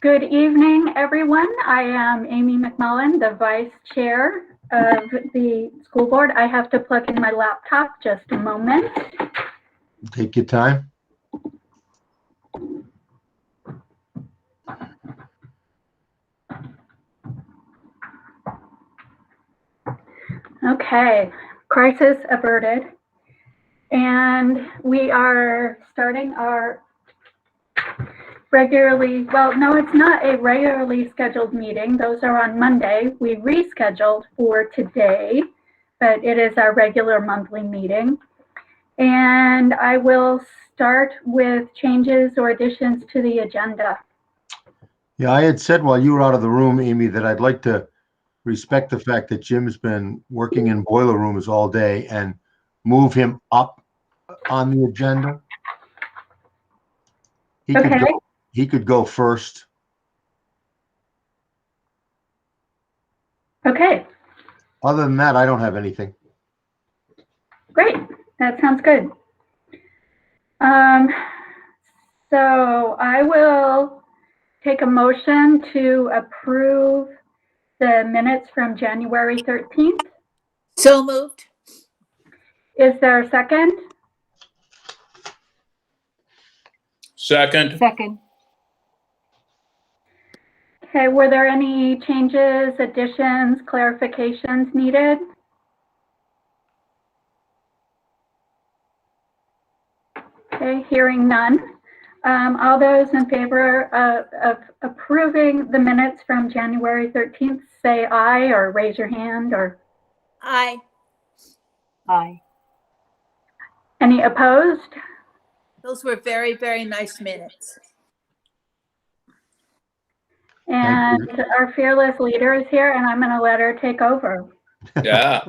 Good evening, everyone. I am Amy McMullen, the Vice Chair of the School Board. I have to plug in my laptop, just a moment. Take your time. Okay, crisis averted. And we are starting our regularly, well, no, it's not a regularly scheduled meeting. Those are on Monday. We rescheduled for today, but it is our regular monthly meeting. And I will start with changes or additions to the agenda. Yeah, I had said while you were out of the room, Amy, that I'd like to respect the fact that Jim's been working in boiler rooms all day and move him up on the agenda. He could go first. Okay. Other than that, I don't have anything. Great. That sounds good. So I will take a motion to approve the minutes from January 13th. So moved. Is there a second? Second. Second. Okay, were there any changes, additions, clarifications needed? Okay, hearing none. All those in favor of approving the minutes from January 13th, say aye or raise your hand or. Aye. Aye. Any opposed? Those were very, very nice minutes. And our fearless leader is here, and I'm going to let her take over. Yeah.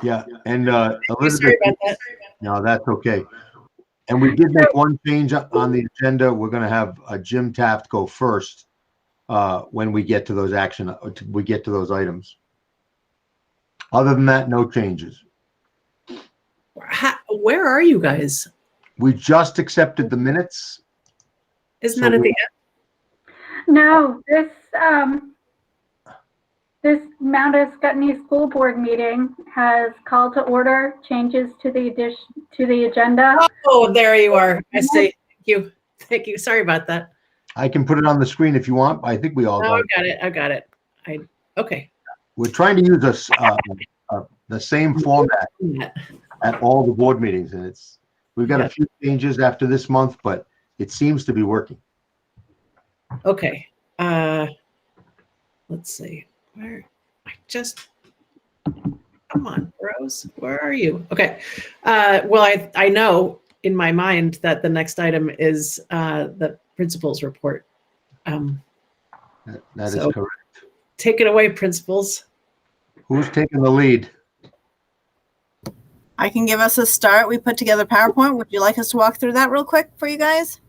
Yeah, and Sorry Elizabeth. about that. No, that's okay. And we did make one change on the agenda. We're going to have Jim Taft go first when we get to those items. Other than that, no changes. Where are you guys? We just accepted the minutes. Isn't that at the end? No, this Mount Escutney School Board meeting has called to order changes to the agenda. Oh, there you are. I see. Thank you. Thank you. Sorry about that. I can put it on the screen if you want. I think we all Oh, got it. I got it. Okay. We're trying to use the same format at all the board meetings, and we've got a few changes after this month, but it seems to be working. Okay. Let's see. Come on, Rose. Where are you? Okay. Well, I know in my mind that the next item is the principal's report. That is correct. Take it away, principals. Who's taking the lead? I can give us a start. We put together PowerPoint. Would you like us to walk through that real quick for you guys?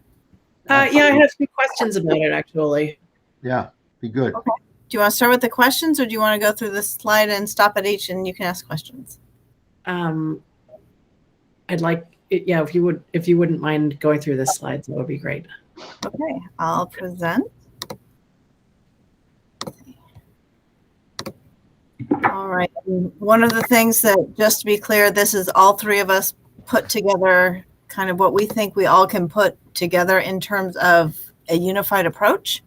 Yeah, I have some questions about it, actually. Yeah, be good. Okay. Do you want to start with the questions, or do you want to go through the slide and stop at each and you can ask questions? I'd like it, yeah, if you wouldn't mind going through the slides, that would be great. Okay, I'll present. All right. One of the things that, just to be clear, this is all three of us put together kind of what we think we all can put together in terms of a unified approach.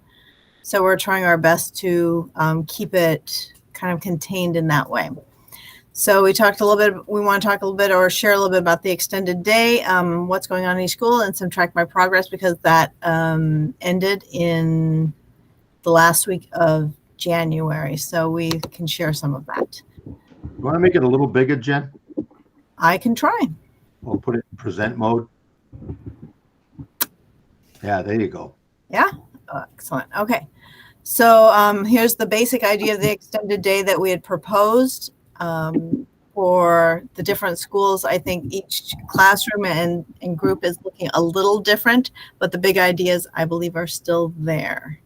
So we're trying our best to keep it kind of contained in that way. So we want to talk a little bit or share a little bit about the extended day, what's going on in each school, and some track my progress, because that ended in the last week of January. So we can share some of that. You want to make it a little bigger, Jen? I can try. We'll put it in present mode. Yeah, there you go. Yeah, excellent. Okay. So here's the basic idea of the extended day that we had proposed for the different schools. I think each classroom and group is looking a little different, but the big ideas, I believe, are still there.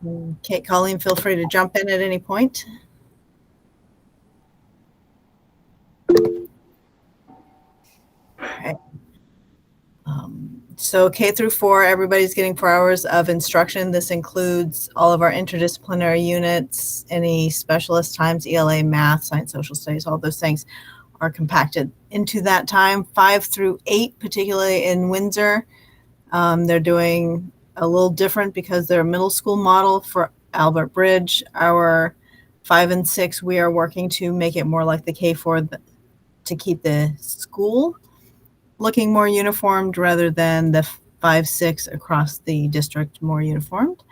Okay, Colleen, feel free to jump in at any point. Okay. So K through 4, everybody's getting 4 hours of instruction. This includes all of our interdisciplinary units, any specialist times, ELA, math, science, social studies, all those things are compacted into that time. 5 through 8, particularly in Windsor, they're doing a little different because they're a middle school model. For Albert Bridge, our 5 and 6, we are working to make it more like the K4 to keep the school looking more uniformed rather than the 5-6 across the district more uniformed.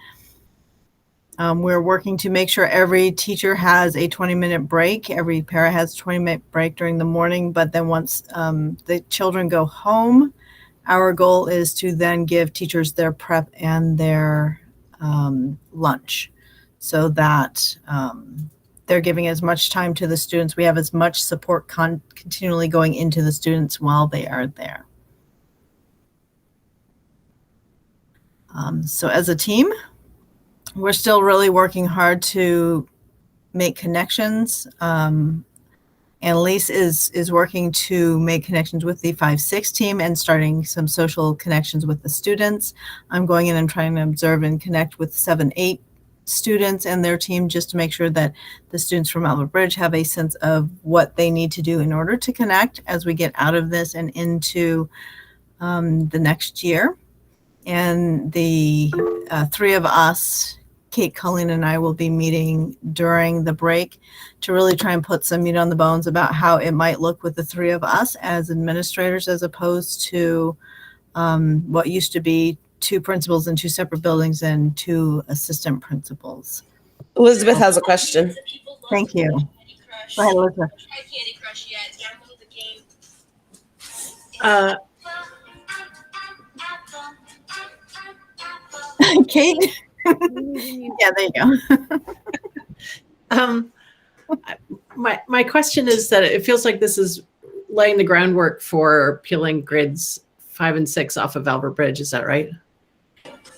We're working to make sure every teacher has a 20-minute break. Every para has a 20-minute break during the morning, but then once the children go home, our goal is to then give teachers their prep and their lunch so that they're giving as much time to the students. We have as much support continually going into the students while they are there. So as a team, we're still really working hard to make connections. Annalise is working to make connections with the 5-6 team and starting some social connections with the students. I'm going in and trying to observe and connect with 7-8 students and their team just to make sure that the students from Albert Bridge have a sense of what they need to do in order to connect as we get out of this and into the next year. And the 3 of us, Kate, Colleen, and I will be meeting during the break to really try and put some meat on the bones about how it might look with the 3 of us as administrators, as opposed to what used to be 2 principals in 2 separate buildings and 2 assistant principals. Elizabeth has a question. Thank you. Go ahead, Elizabeth. Kate? Yeah, there you go. My question is that it feels like this is laying the groundwork for peeling grades 5 and 6 off of Albert Bridge. Is that right?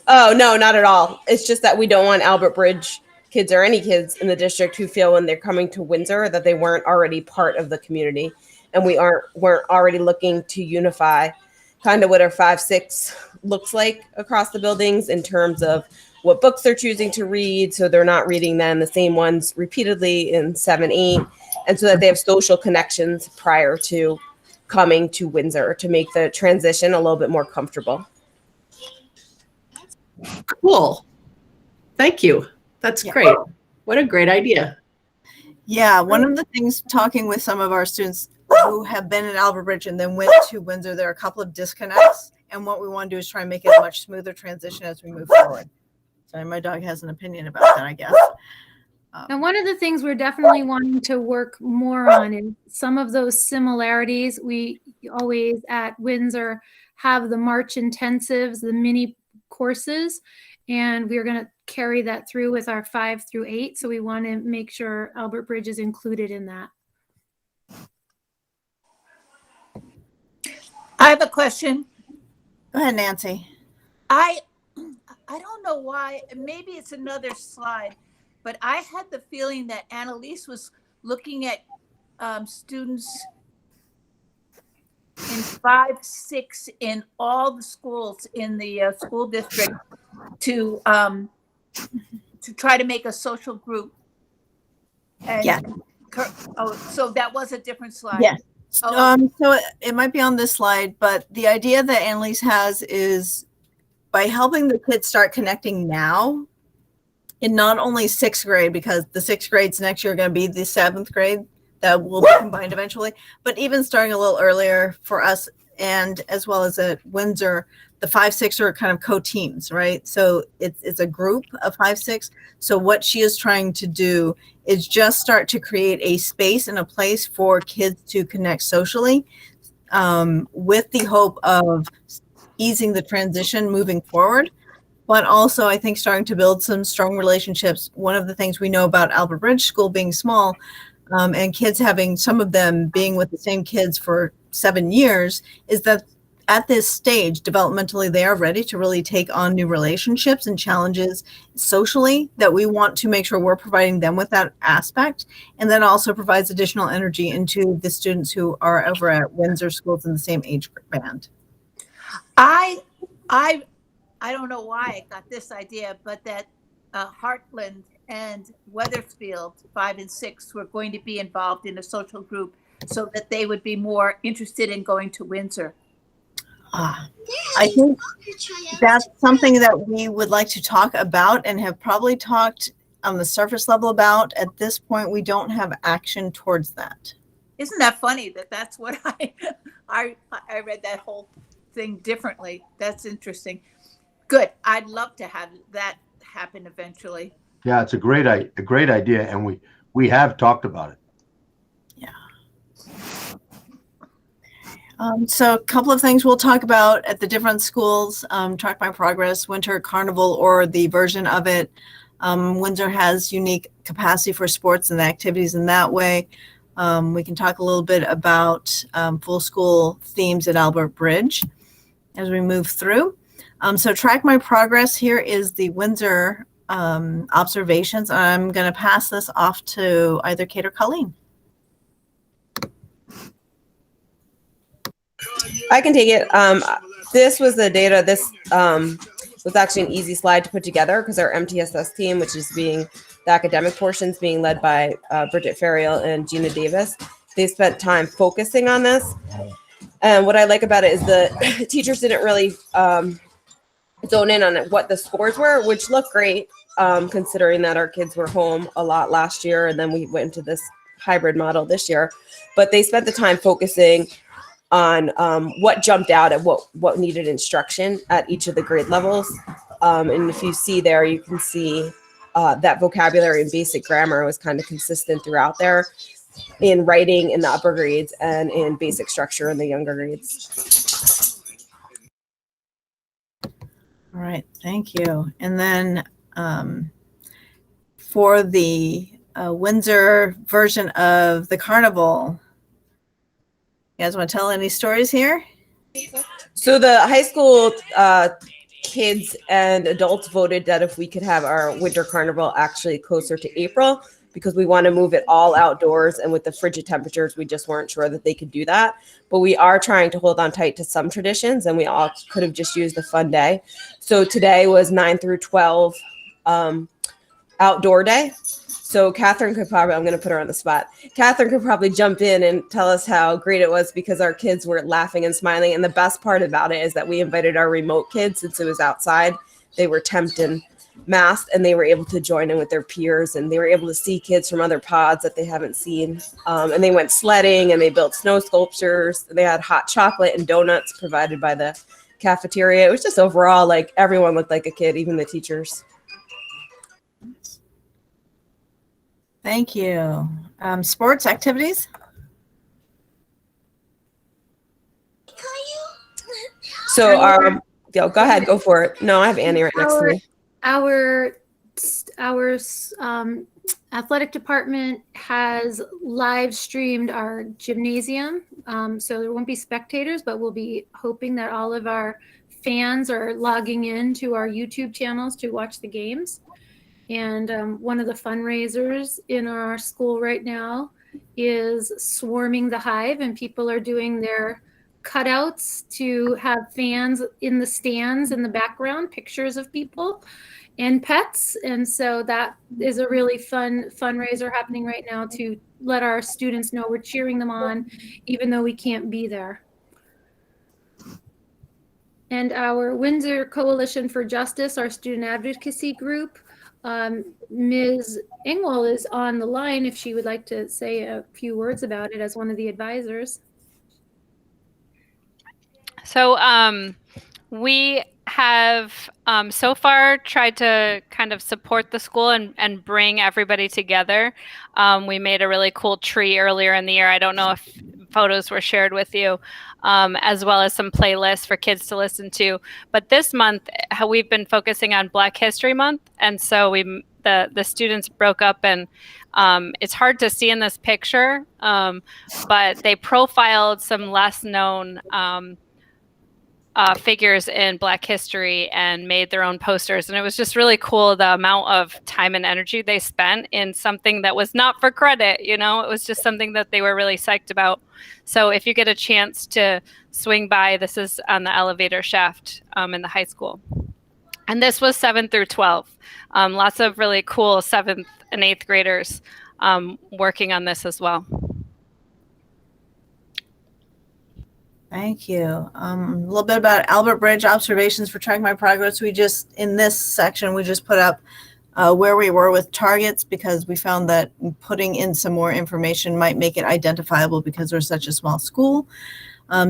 Oh, no, not at all. It's just that we don't want Albert Bridge kids or any kids in the district who feel when they're coming to Windsor that they weren't already part of the community. And weren't already looking to unify kind of what our 5-6 looks like across the buildings in terms of what books they're choosing to read. So they're not reading then the same ones repeatedly in 7-8. And so that they have social connections prior to coming to Windsor to make the transition a little bit more comfortable. Cool. Thank you. That's great. What a great idea. Yeah, one of the things talking with some of our students who have been in Albert Bridge and then went to Windsor, there are a couple of disconnects. And what we want to do is try and make it a much smoother transition as we move forward. Sorry, my dog has an opinion about that, I guess. And one of the things we're definitely wanting to work more on, and some of those similarities, we always at Windsor have the March intensives, the mini courses, and we're going to carry that through with our 5 through 8. So we want to make sure Albert Bridge is included in that. I have a question. Go ahead, Nancy. I don't know why, maybe it's another slide, but I had the feeling that Annalise was looking at students in 5-6 in all the schools in the school district to try to make a social group. And Yeah. Oh, so that was a different slide. Yes. Oh. So it might be on this slide, but the idea that Annalise has is by helping the kids start connecting now in not only 6th grade, because the 6th grades next year are going to be the 7th grade that will be combined eventually, but even starting a little earlier for us and as well as at Windsor, the 5-6 are kind of co-teams, right? So it's a group of 5-6. So what she is trying to do is just start to create a space and a place for kids to connect socially with the hope of easing the transition moving forward. But also, I think starting to build some strong relationships. One of the things we know about Albert Bridge School being small and kids having some of them being with the same kids for 7 years is that at this stage, developmentally, they are ready to really take on new relationships and challenges socially that we want to make sure we're providing them with that aspect. And that also provides additional energy into the students who are over at Windsor schools in the same age band. I I don't know why I got this idea, but that Heartland and Weathersfield 5 and 6 were going to be involved in a social group so that they would be more interested in going to Windsor. I think that's something that we would like to talk about and have probably talked on the surface level about. At this point, we don't have action towards that. Isn't that funny that that's what I read that whole thing differently. That's interesting. Good. I'd love to have that happen eventually. Yeah, it's a great idea, and we have talked about it. So a couple of things we'll talk about at the different schools, Track My Progress, Winter Carnival, or the version of it. Windsor has unique capacity for sports and activities in that way. We can talk a little bit about full school themes at Albert Bridge as we move through. So Track My Progress, here is the Windsor observations. I'm going to pass this off to either Kate or Colleen. I can take it. This was the data. This was actually an easy slide to put together because our MTSS team, which is being the academic portions being led by Bridget Ferriel and Gina Davis, they spent time focusing on this. And what I like about it is the teachers didn't really zone in on what the scores were, which looked great considering that our kids were home a lot last year. And then we went into this hybrid model this year. But they spent the time focusing on what jumped out at what needed instruction at each of the grade levels. And if you see there, you can see that vocabulary and basic grammar was kind of consistent throughout there in writing in the upper grades and in basic structure in the younger grades. All right, thank you. And then for the Windsor version of the carnival, you guys want to tell any stories here? So the high school kids and adults voted that if we could have our winter carnival actually closer to April, because we want to move it all outdoors, and with the frigid temperatures, we just weren't sure that they could do that. But we are trying to hold on tight to some traditions, and we all could have just used a fun day. So today was 9 through 12 outdoor day. So Catherine could probably, I'm going to put her on the spot. Catherine could probably jump in and tell us how great it was because our kids were laughing and smiling. And the best part about it is that we invited our remote kids since it was outside. They were temped and masked, and they were able to join in with their peers, and they were able to see kids from other pods that they haven't seen. And they went sledding, and they built snow sculptures. They had hot chocolate and donuts provided by the cafeteria. It was just overall like everyone looked like a kid, even the teachers. Thank you. Sports activities? So go ahead, go for it. No, I have Annie right next to me. Our athletic department has live streamed our gymnasium. So there won't be spectators, but we'll be hoping that all of our fans are logging in to our YouTube channels to watch the games. And one of the fundraisers in our school right now is swarming the hive, and people are doing their cutouts to have fans in the stands in the background, pictures of people and pets. And so that is a really fun fundraiser happening right now to let our students know we're cheering them on, even though we can't be there. And our Windsor Coalition for Justice, our student advocacy group, Ms. Engwall is on the line if she would like to say a few words about it as one of the advisors. So we have so far tried to kind of support the school and bring everybody together. We made a really cool tree earlier in the year. I don't know if photos were shared with you, as well as some playlists for kids to listen to. But this month, we've been focusing on Black History Month. And so the students broke up, and it's hard to see in this picture, but they profiled some less known figures in Black history and made their own posters. And it was just really cool the amount of time and energy they spent in something that was not for credit. You know, it was just something that they were really psyched about. So if you get a chance to swing by, this is on the elevator shaft in the high school. And this was 7th through 12th. Lots of really cool 7th and 8th graders working on this as well. Thank you. A little bit about Albert Bridge observations for Track My Progress. In this section, we just put up where we were with targets because we found that putting in some more information might make it identifiable because we're such a small school.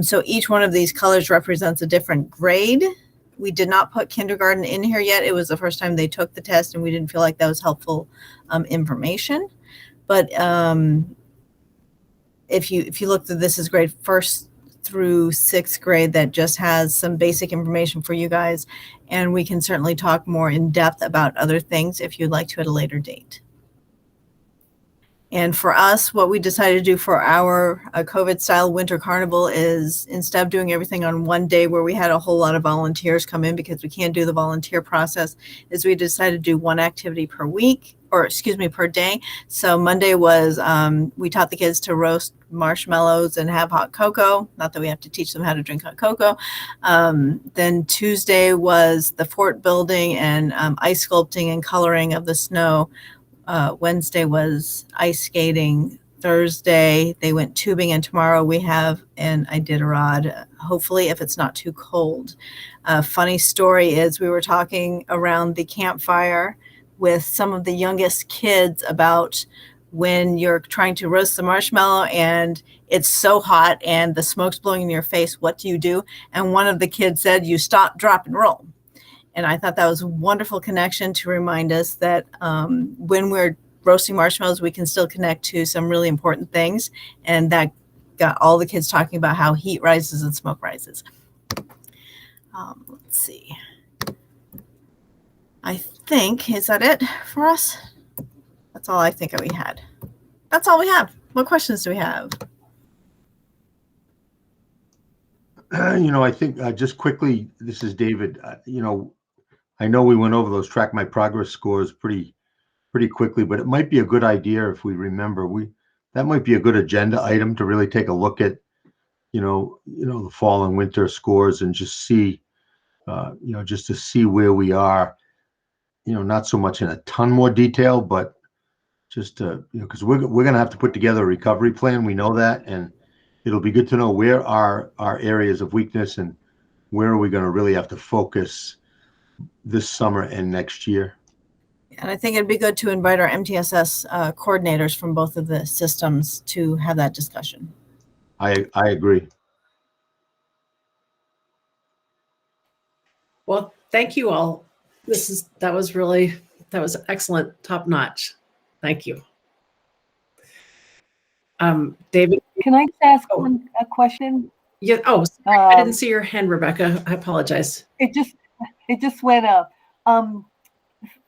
So each one of these colors represents a different grade. We did not put kindergarten in here yet. It was the first time they took the test and we didn't feel like that was helpful information. But if you look through, this is grade 1st through 6th grade that just has some basic information for you guys. And we can certainly talk more in depth about other things if you'd like to at a later date. And for us, what we decided to do for our COVID-style winter carnival is instead of doing everything on one day where we had a whole lot of volunteers come in because we can't do the volunteer process, is we decided to do one activity per week, or excuse me, per day. So Monday was, we taught the kids to roast marshmallows and have hot cocoa. Not that we have to teach them how to drink hot cocoa. Then Tuesday was the fort building and ice sculpting and coloring of the snow. Wednesday was ice skating. Thursday, they went tubing, and tomorrow we have an Iditarod, hopefully if it's not too cold. Funny story is we were talking around the campfire with some of the youngest kids about when you're trying to roast the marshmallow and it's so hot and the smoke's blowing in your face, what do you do? And one of the kids said, you stop, drop, and roll. And I thought that was a wonderful connection to remind us that when we're roasting marshmallows, we can still connect to some really important things. And that got all the kids talking about how heat rises and smoke rises. Let's see. I think, is that it for us? That's all I think we had. That's all we have. What questions do we have? I think just quickly, this is David. I know we went over those Track My Progress scores pretty quickly, but it might be a good idea if we remember that might be a good agenda item to really take a look at, the fall and winter scores and just see, just to see where we are, not so much in a ton more detail, but just to, because we're going to have to put together a recovery plan. We know that, and it'll be good to know where are our areas of weakness and where are we going to really have to focus this summer and next year. And I think it'd be good to invite our MTSS coordinators from both of the systems to have that discussion. I agree. Well, thank you all. That was excellent, top notch. Thank you. David, can I just ask a question? Yeah. Oh, sorry, I didn't see your hand, Rebecca. I apologize. It just went up.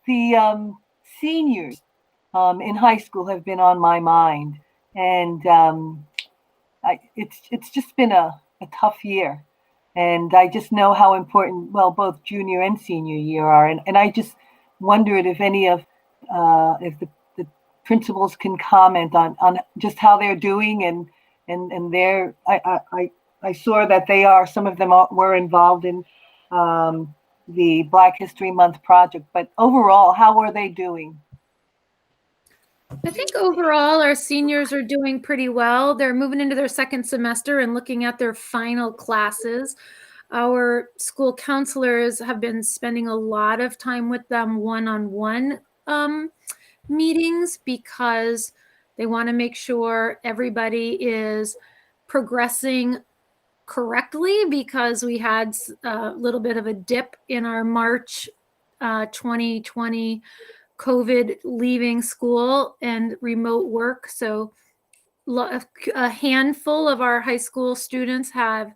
The seniors in high school have been on my mind, and it's just been a tough year. And I just know how important, both junior and senior year are. And I just wondered if any of, if the principals can comment on just how they're doing and their, I saw that some of them were involved in the Black History Month project, but overall, how are they doing? I think overall our seniors are doing pretty well. They're moving into their second semester and looking at their final classes. Our school counselors have been spending a lot of time with them one-on-one meetings because they want to make sure everybody is progressing correctly, because we had a little bit of a dip in our March 2020 COVID leaving school and remote work. So a handful of our high school students had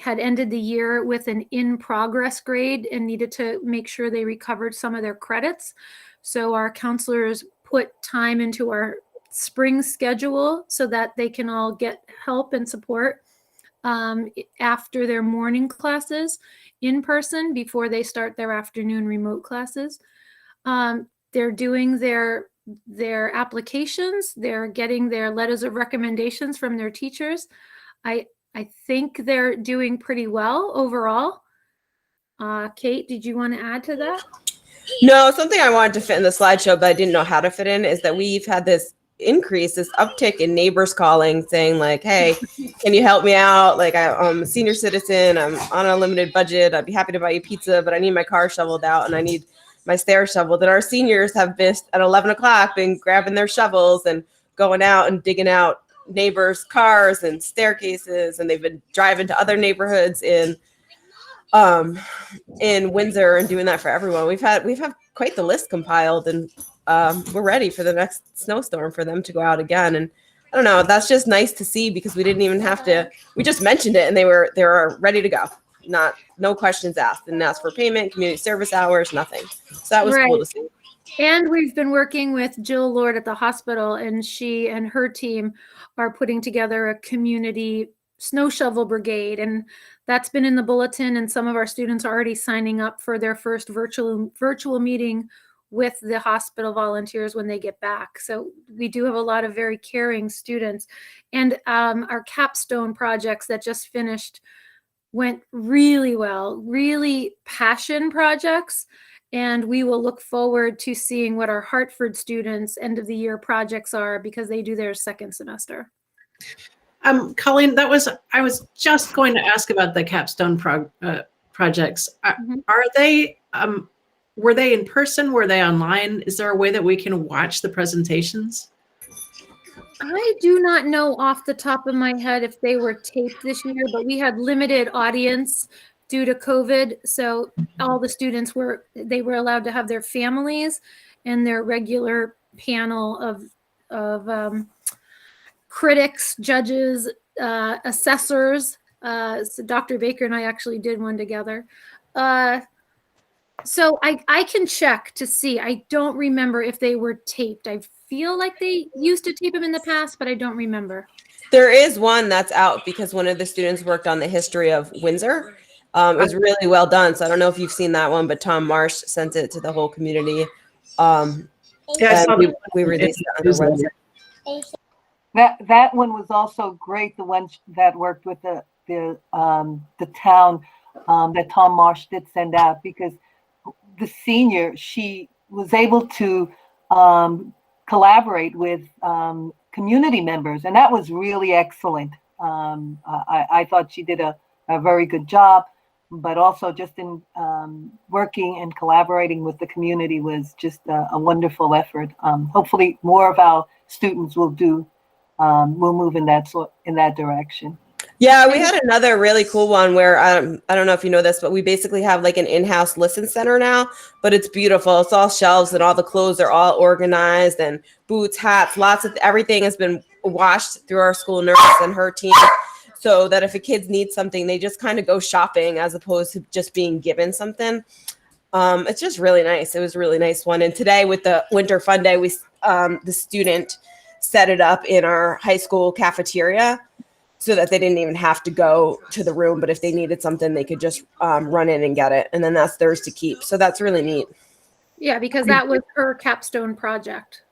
ended the year with an in-progress grade and needed to make sure they recovered some of their credits. So our counselors put time into our spring schedule so that they can all get help and support. after their morning classes in person before they start their afternoon remote classes. They're doing their applications. They're getting their letters of recommendations from their teachers. I think they're doing pretty well overall. Kate, did you want to add to that? No, something I wanted to fit in the slideshow, but I didn't know how to fit in, is that we've had this increase, this uptick in neighbors calling saying like, hey, can you help me out? Like, I'm a senior citizen. I'm on a limited budget. I'd be happy to buy you pizza, but I need my car shoveled out and I need my stairs shoveled. And our seniors have been at 11 o'clock been grabbing their shovels and going out and digging out neighbors' cars and staircases. And they've been driving to other neighborhoods in Windsor and doing that for everyone. We've had quite the list compiled, and we're ready for the next snowstorm for them to go out again. And I don't know, that's just nice to see, because we didn't even have to, we just mentioned it and they were ready to go. No questions asked. Didn't ask for payment, community service hours, nothing. So that was cool to see. And we've been working with Jill Lord at the hospital, and she and her team are putting together a community snow shovel brigade, and that's been in the bulletin, and some of our students are already signing up for their first virtual meeting with the hospital volunteers when they get back. So we do have a lot of very caring students, and our capstone projects that just finished went really well, really passion projects. And we will look forward to seeing what our Hartford students' end of the year projects are, because they do their second semester. Colleen, I was just going to ask about the capstone projects. Are they, were they in person? Were they online? Is there a way that we can watch the presentations? I do not know off the top of my head if they were taped this year, but we had limited audience due to COVID. So all the students were allowed to have their families and their regular panel of critics, judges, assessors. So Dr. Baker and I actually did one together. So I can check to see. I don't remember if they were taped. I feel like they used to tape them in the past, but I don't remember. There is one that's out because one of the students worked on the history of Windsor. It was really well done. So I don't know if you've seen that one, but Tom Marsh sent it to the whole community. Yeah, I saw we released it on the website. That one was also great. The ones that worked with the town that Tom Marsh did send out, because the senior, she was able to collaborate with community members, and that was really excellent. I thought she did a very good job, but also just in working and collaborating with the community was just a wonderful effort. Hopefully more of our students will move in that direction. Yeah, we had another really cool one where I don't know if you know this, but we basically have like an in-house listen center now, but it's beautiful. It's all shelves and all the clothes are all organized, and boots, hats, lots of everything has been washed through our school nurse and her team, so that if a kid needs something, they just kind of go shopping as opposed to just being given something. It's just really nice. It was a really nice one. And today with the Winter Fun Day, the student set it up in our high school cafeteria, so that they didn't even have to go to the room, but if they needed something, they could just run in and get it. And then that's theirs to keep. So that's really neat. Yeah, because that was her capstone project.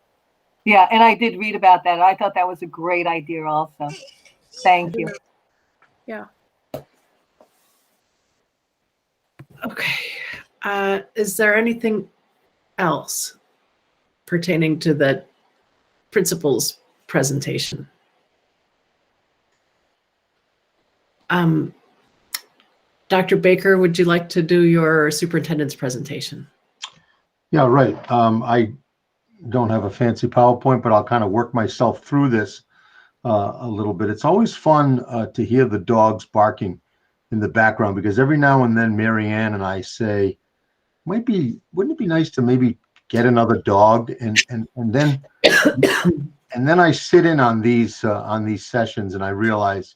Yeah, and I did read about that. I thought that was a great idea also. Thank you. Yeah. Okay. Is there anything else pertaining to the principal's presentation? Dr. Baker, would you like to do your superintendent's presentation? Yeah, right. I don't have a fancy PowerPoint, but I'll kind of work myself through this a little bit. It's always fun to hear the dogs barking in the background, because every now and then Mary Ann and I say, wouldn't it be nice to maybe get another dog? And then I sit in on these sessions and I realize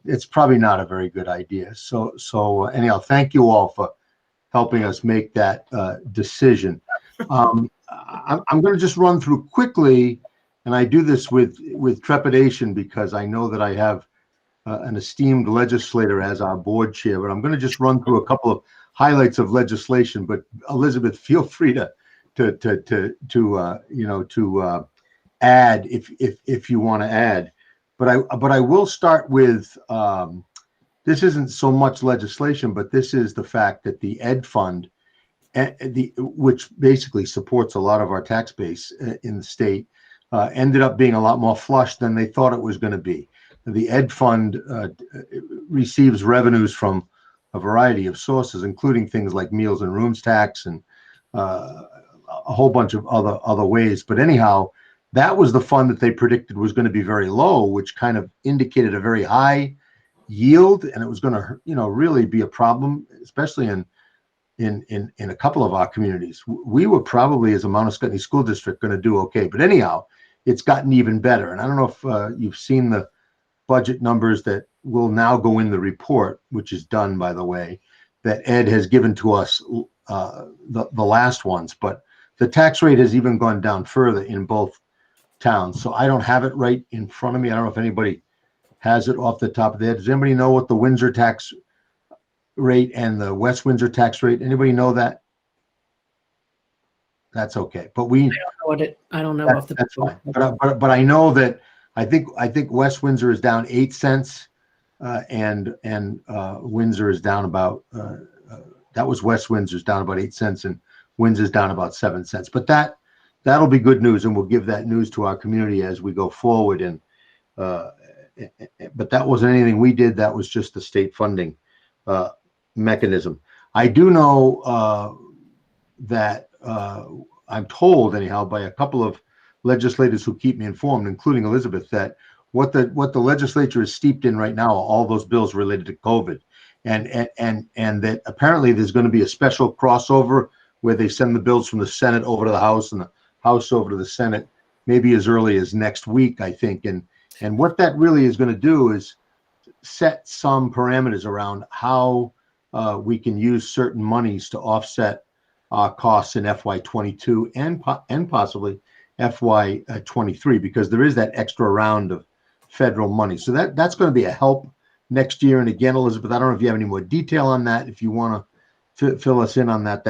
it's probably not a very good idea. So anyhow, thank you all for helping us make that decision. I'm going to just run through quickly, and I do this with trepidation because I know that I have an esteemed legislator as our board chair, but I'm going to just run through a couple of highlights of legislation. But Elizabeth, feel free to add if you want to add. But I will start with this isn't so much legislation, but this is the fact that the Ed Fund, which basically supports a lot of our tax base in the state, ended up being a lot more flush than they thought it was going to be. The Ed Fund receives revenues from a variety of sources, including things like meals and rooms tax and a whole bunch of other ways. But anyhow, that was the fund that they predicted was going to be very low, which kind of indicated a very high yield, and it was going to, really be a problem, especially in a couple of our communities. We were probably, as a Mount Scottney School District, going to do okay. But anyhow, it's gotten even better. And I don't know if you've seen the budget numbers that will now go in the report, which is done, by the way, that Ed has given to us, the last ones. But the tax rate has even gone down further in both towns. So I don't have it right in front of me. I don't know if anybody has it off the top of their head. Does anybody know what the Windsor tax rate and the West Windsor tax rate? Anybody know that? That's okay. But I don't know. That's fine. But I know that I think West Windsor is down 8 cents, and Windsor is down about that was West Windsor's down about 8 cents, and Windsor's down about 7 cents. But that'll be good news, and we'll give that news to our community as we go forward. And but that wasn't anything we did. That was just the state funding mechanism. I do know that I'm told, anyhow, by a couple of legislators who keep me informed, including Elizabeth, that what the legislature is steeped in right now are all those bills related to COVID, and that apparently there's going to be a special crossover where they send the bills from the Senate over to the House and the House over to the Senate, maybe as early as next week, I think. And what that really is going to do is set some parameters around how we can use certain monies to offset our costs in FY22 and possibly FY23, because there is that extra round of federal money. So that's going to be a help next year. And again, Elizabeth, I don't know if you have any more detail on that. If you want to fill us in on that,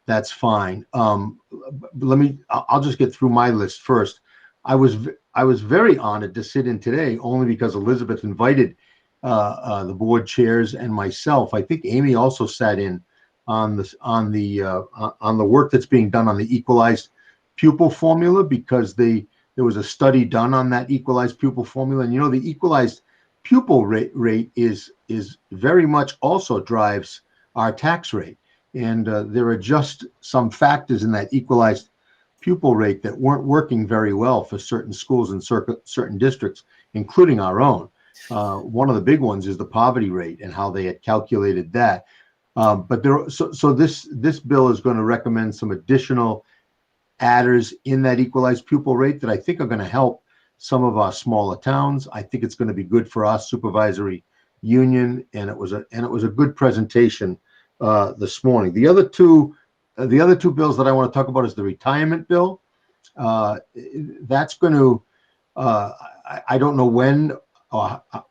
that's fine. I'll just get through my list first. I was very honored to sit in today, only because Elizabeth invited the board chairs and myself. I think Amy also sat in on the work that's being done on the equalized pupil formula, because there was a study done on that equalized pupil formula. And the equalized pupil rate is very much also drives our tax rate. And there are just some factors in that equalized pupil rate that weren't working very well for certain schools and certain districts, including our own. One of the big ones is the poverty rate and how they had calculated that. But this bill is going to recommend some additional adders in that equalized pupil rate that I think are going to help some of our smaller towns. I think it's going to be good for our supervisory union, and it was a good presentation this morning. The other two bills that I want to talk about is the retirement bill. That's going to I don't know when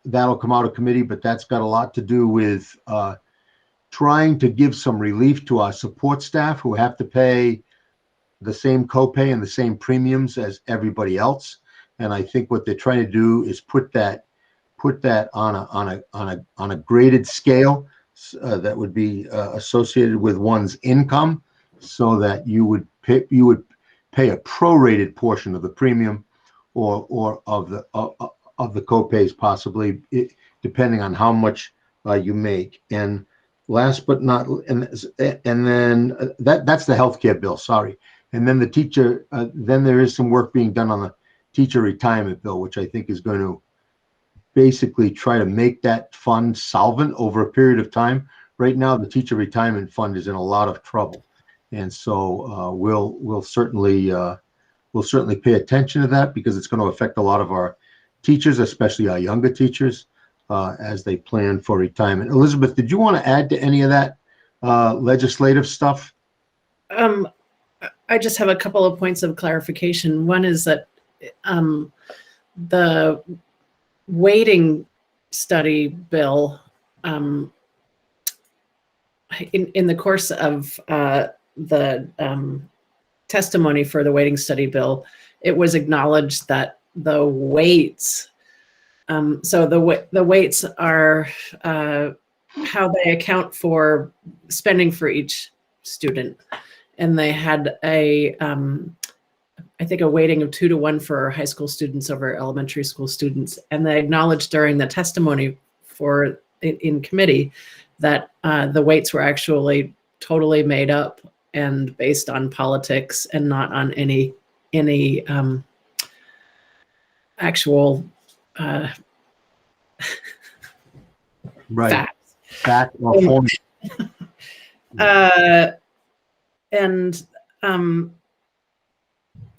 that'll come out of committee, but that's got a lot to do with trying to give some relief to our support staff who have to pay the same copay and the same premiums as everybody else. And I think what they're trying to do is put that on a graded scale that would be associated with one's income, so that you would pay a prorated portion of the premium or of the copays, possibly, depending on how much you make. And last but not, and then that's the healthcare bill. Sorry. And then the teacher. Then there is some work being done on the teacher retirement bill, which I think is going to basically try to make that fund solvent over a period of time. Right now, the teacher retirement fund is in a lot of trouble, and so we'll certainly pay attention to that, because it's going to affect a lot of our teachers, especially our younger teachers, as they plan for retirement. Elizabeth, did you want to add to any of that legislative stuff? I just have a couple of points of clarification. One is that weighting study bill, in the course of the testimony for the weighting study bill, it was acknowledged that the weights, so the weights are how they account for spending for each student. And they had I think a weighting of 2 to 1 for high school students over elementary school students. And they acknowledged during the testimony in committee that the weights were actually totally made up and based on politics and not on any actual Right. facts. Fact or form.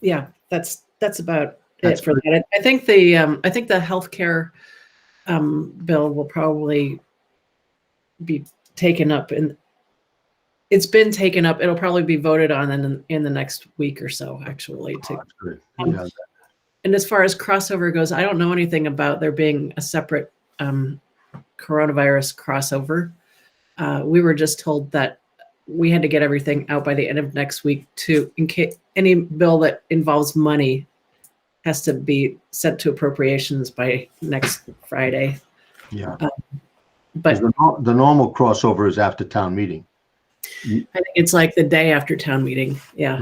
Yeah, that's about it for that. I think the healthcare bill will probably be taken up, and it's been taken up. It'll probably be voted on in the next week or so, actually. That's good. Yeah. And as far as crossover goes, I don't know anything about there being a separate coronavirus crossover. We were just told that we had to get everything out by the end of next week in case any bill that involves money has to be sent to appropriations by next Friday. Yeah. But the normal crossover is after town meeting. I think it's like the day after town meeting. Yeah.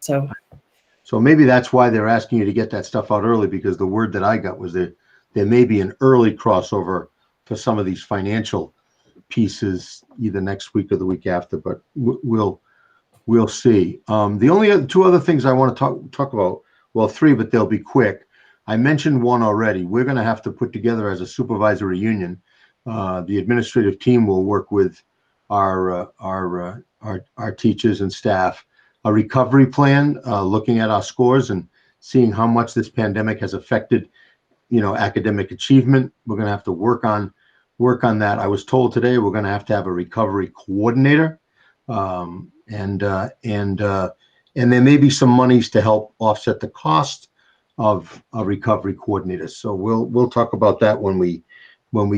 Right. So maybe that's why they're asking you to get that stuff out early, because the word that I got was that there may be an early crossover for some of these financial pieces either next week or the week after, but we'll see. The only two other things I want to talk about, well, 3, but they'll be quick. I mentioned one already. We're going to have to put together as a supervisory union. The administrative team will work with our teachers and staff, a recovery plan, looking at our scores and seeing how much this pandemic has affected, academic achievement. We're going to have to work on that. I was told today we're going to have a recovery coordinator, and there may be some monies to help offset the cost of a recovery coordinator. So we'll talk about that when we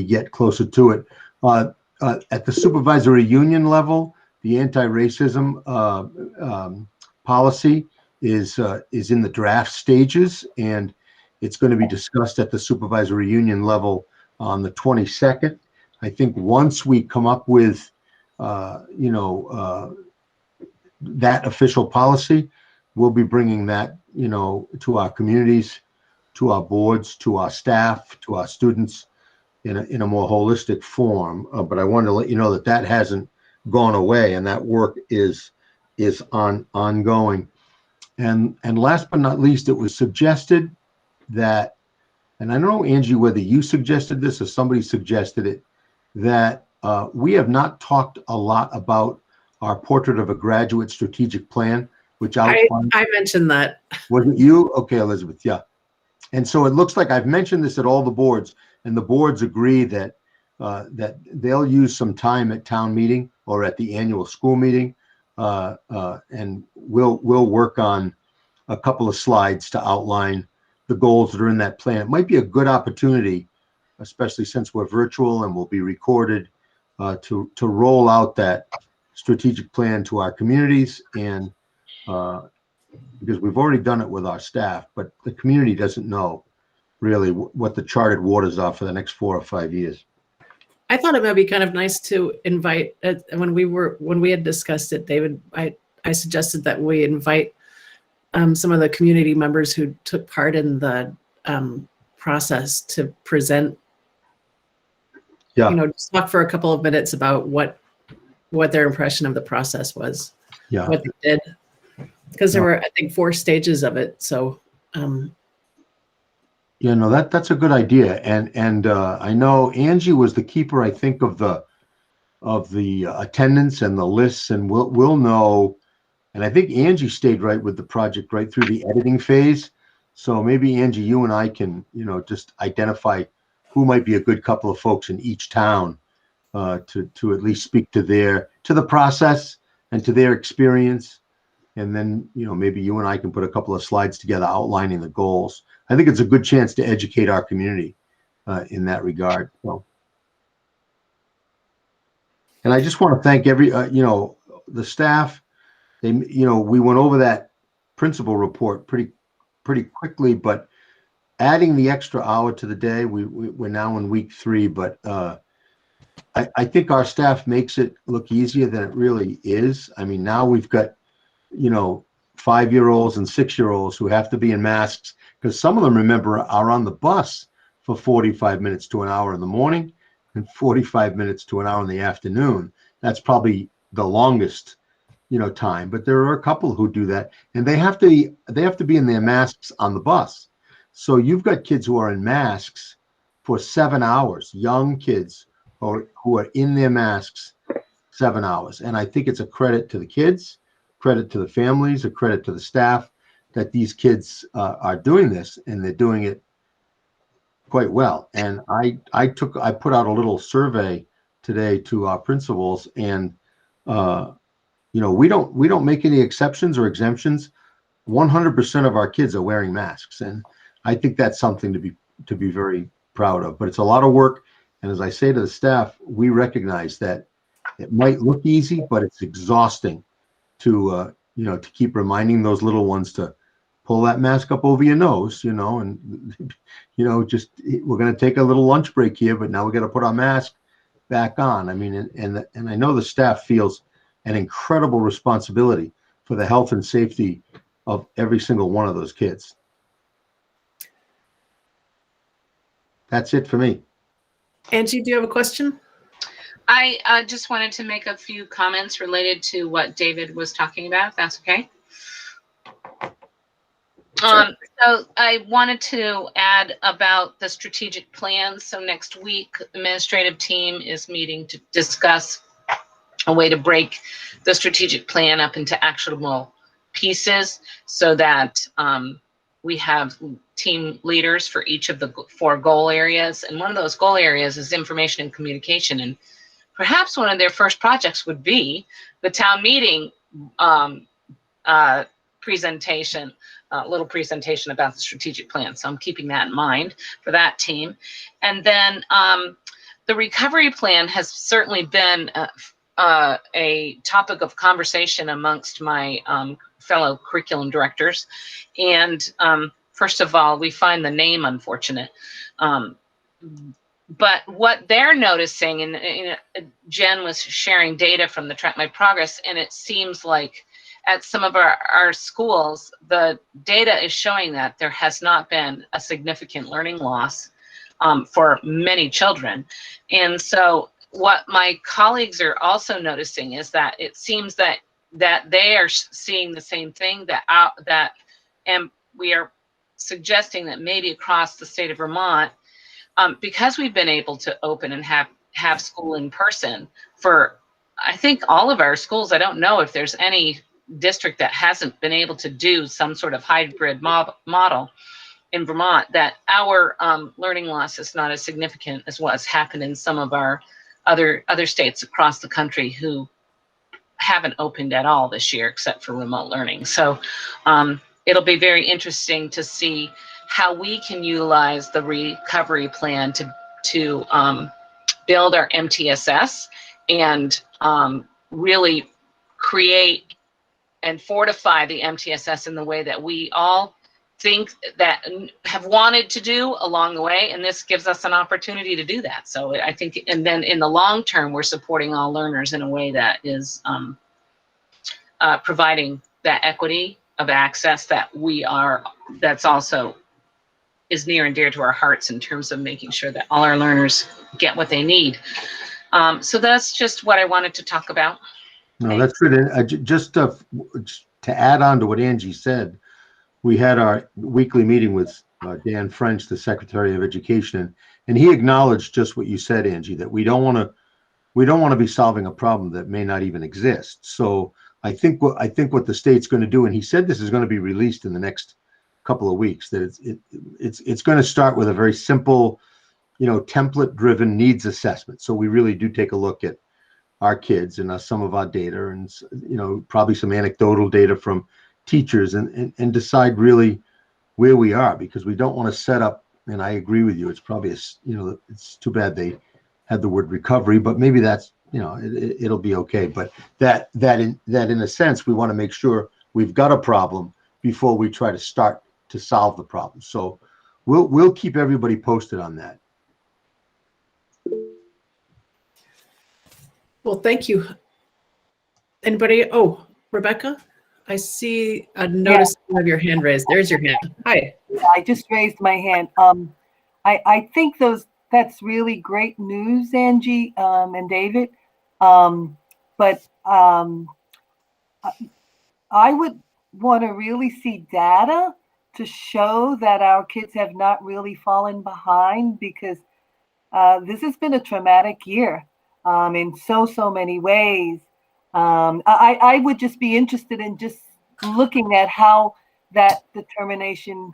get closer to it. At the supervisory union level, the anti-racism policy is in the draft stages, and it's going to be discussed at the supervisory union level on the 22nd. I think once we come up with, that official policy, we'll be bringing that, to our communities, to our boards, to our staff, to our students in a more holistic form. But I wanted to let you know that hasn't gone away, and that work is ongoing. And last but not least, it was suggested that, and I don't know, Angie, whether you suggested this or somebody suggested it, that we have not talked a lot about our Portrait of a Graduate strategic plan, which I mentioned that. Was it you? Okay, Elizabeth, yeah. And so it looks like I've mentioned this at all the boards, and the boards agree that they'll use some time at town meeting or at the annual school meeting, and we'll work on a couple of slides to outline the goals that are in that plan. It might be a good opportunity, especially since we're virtual and will be recorded, to roll out that strategic plan to our communities, and because we've already done it with our staff, but the community doesn't know really what the charted waters are for the next 4 or 5 years. I thought it might be kind of nice to invite, when we had discussed it, David, I suggested that we invite some of the community members who took part in the process to present. Yeah. Just talk for a couple of minutes about what their impression of the process was. Yeah. What they did, because there were, I think, 4 stages of it. So. Yeah, no, that's a good idea, and I know Angie was the keeper, I think, of the attendance and the lists, and we'll know. And I think Angie stayed right with the project right through the editing phase. So maybe Angie, you and I can, just identify who might be a good couple of folks in each town to at least speak to the process and to their experience. And then, maybe you and I can put a couple of slides together outlining the goals. I think it's a good chance to educate our community in that regard. So, and I just want to thank the staff. We went over that principal report pretty quickly, but adding the extra hour to the day, we're now in week 3, but I think our staff makes it look easier than it really is. I mean, now we've got 5-year-olds and 6-year-olds who have to be in masks, because some of them, remember, are on the bus for 45 minutes to an hour in the morning and 45 minutes to an hour in the afternoon. That's probably the longest time, but there are a couple who do that, and they have to be in their masks on the bus. So you've got kids who are in masks for 7 hours, young kids who are in their masks 7 hours. And I think it's a credit to the kids, credit to the families, a credit to the staff that these kids are doing this, and they're doing it quite well. And I put out a little survey today to our principals, and we don't make any exceptions or exemptions. 100% of our kids are wearing masks, and I think that's something to be very proud of. But it's a lot of work, and as I say to the staff, we recognize that it might look easy, but it's exhausting to keep reminding those little ones to pull that mask up over your nose, and just we're going to take a little lunch break here, but now we got to put our mask back on. I mean, and I know the staff feels an incredible responsibility for the health and safety of every single one of those kids. That's it for me. Angie, do you have a question? I just wanted to make a few comments related to what David was talking about, if that's okay. Sure. So I wanted to add about the strategic plan. So next week, the administrative team is meeting to discuss a way to break the strategic plan up into actionable pieces so that we have team leaders for each of the 4 goal areas. And one of those goal areas is information and communication. And perhaps one of their first projects would be the town meeting presentation, a little presentation about the strategic plan. So I'm keeping that in mind for that team. And then the recovery plan has certainly been a topic of conversation amongst my fellow curriculum directors. And first of all, we find the name unfortunate. But what they're noticing, and Jen was sharing data from the Track My Progress, and it seems like at some of our schools, the data is showing that there has not been a significant learning loss for many children. And so what my colleagues are also noticing is that it seems that they are seeing the same thing, and we are suggesting that maybe across the state of Vermont, because we've been able to open and have school in person for, I think, all of our schools. I don't know if there's any district that hasn't been able to do some sort of hybrid model in Vermont, that our learning loss is not as significant as what's happened in some of our other states across the country who haven't opened at all this year except for remote learning. So it'll be very interesting to see how we can utilize the recovery plan to build our MTSS and really create and fortify the MTSS in the way that we all think that have wanted to do along the way. And this gives us an opportunity to do that. So I think, and then in the long term, we're supporting all learners in a way that is providing that equity of access that's also is near and dear to our hearts in terms of making sure that all our learners get what they need. So that's just what I wanted to talk about. No, that's good. And just to add on to what Angie said, we had our weekly meeting with Dan French, the Secretary of Education, and he acknowledged just what you said, Angie, that we don't want to be solving a problem that may not even exist. So I think what the state's going to do, and he said this is going to be released in the next couple of weeks, that it's going to start with a very simple, template-driven needs assessment. So we really do take a look at our kids and some of our data, and probably some anecdotal data from teachers, and decide really where we are, because we don't want to set up and I agree with you. It's probably, it's too bad they had the word recovery, but maybe that's, it'll be okay. But that in a sense, we want to make sure we've got a problem before we try to start to solve the problem. So we'll keep everybody posted on that. Well, thank you. Anybody? Oh, Rebecca, I see a notice of your hand raised. There's your hand. Hi. I just raised my hand. I think that's really great news, Angie and David. But I would want to really see data to show that our kids have not really fallen behind, because this has been a traumatic year in so many ways. I would just be interested in just looking at how that determination,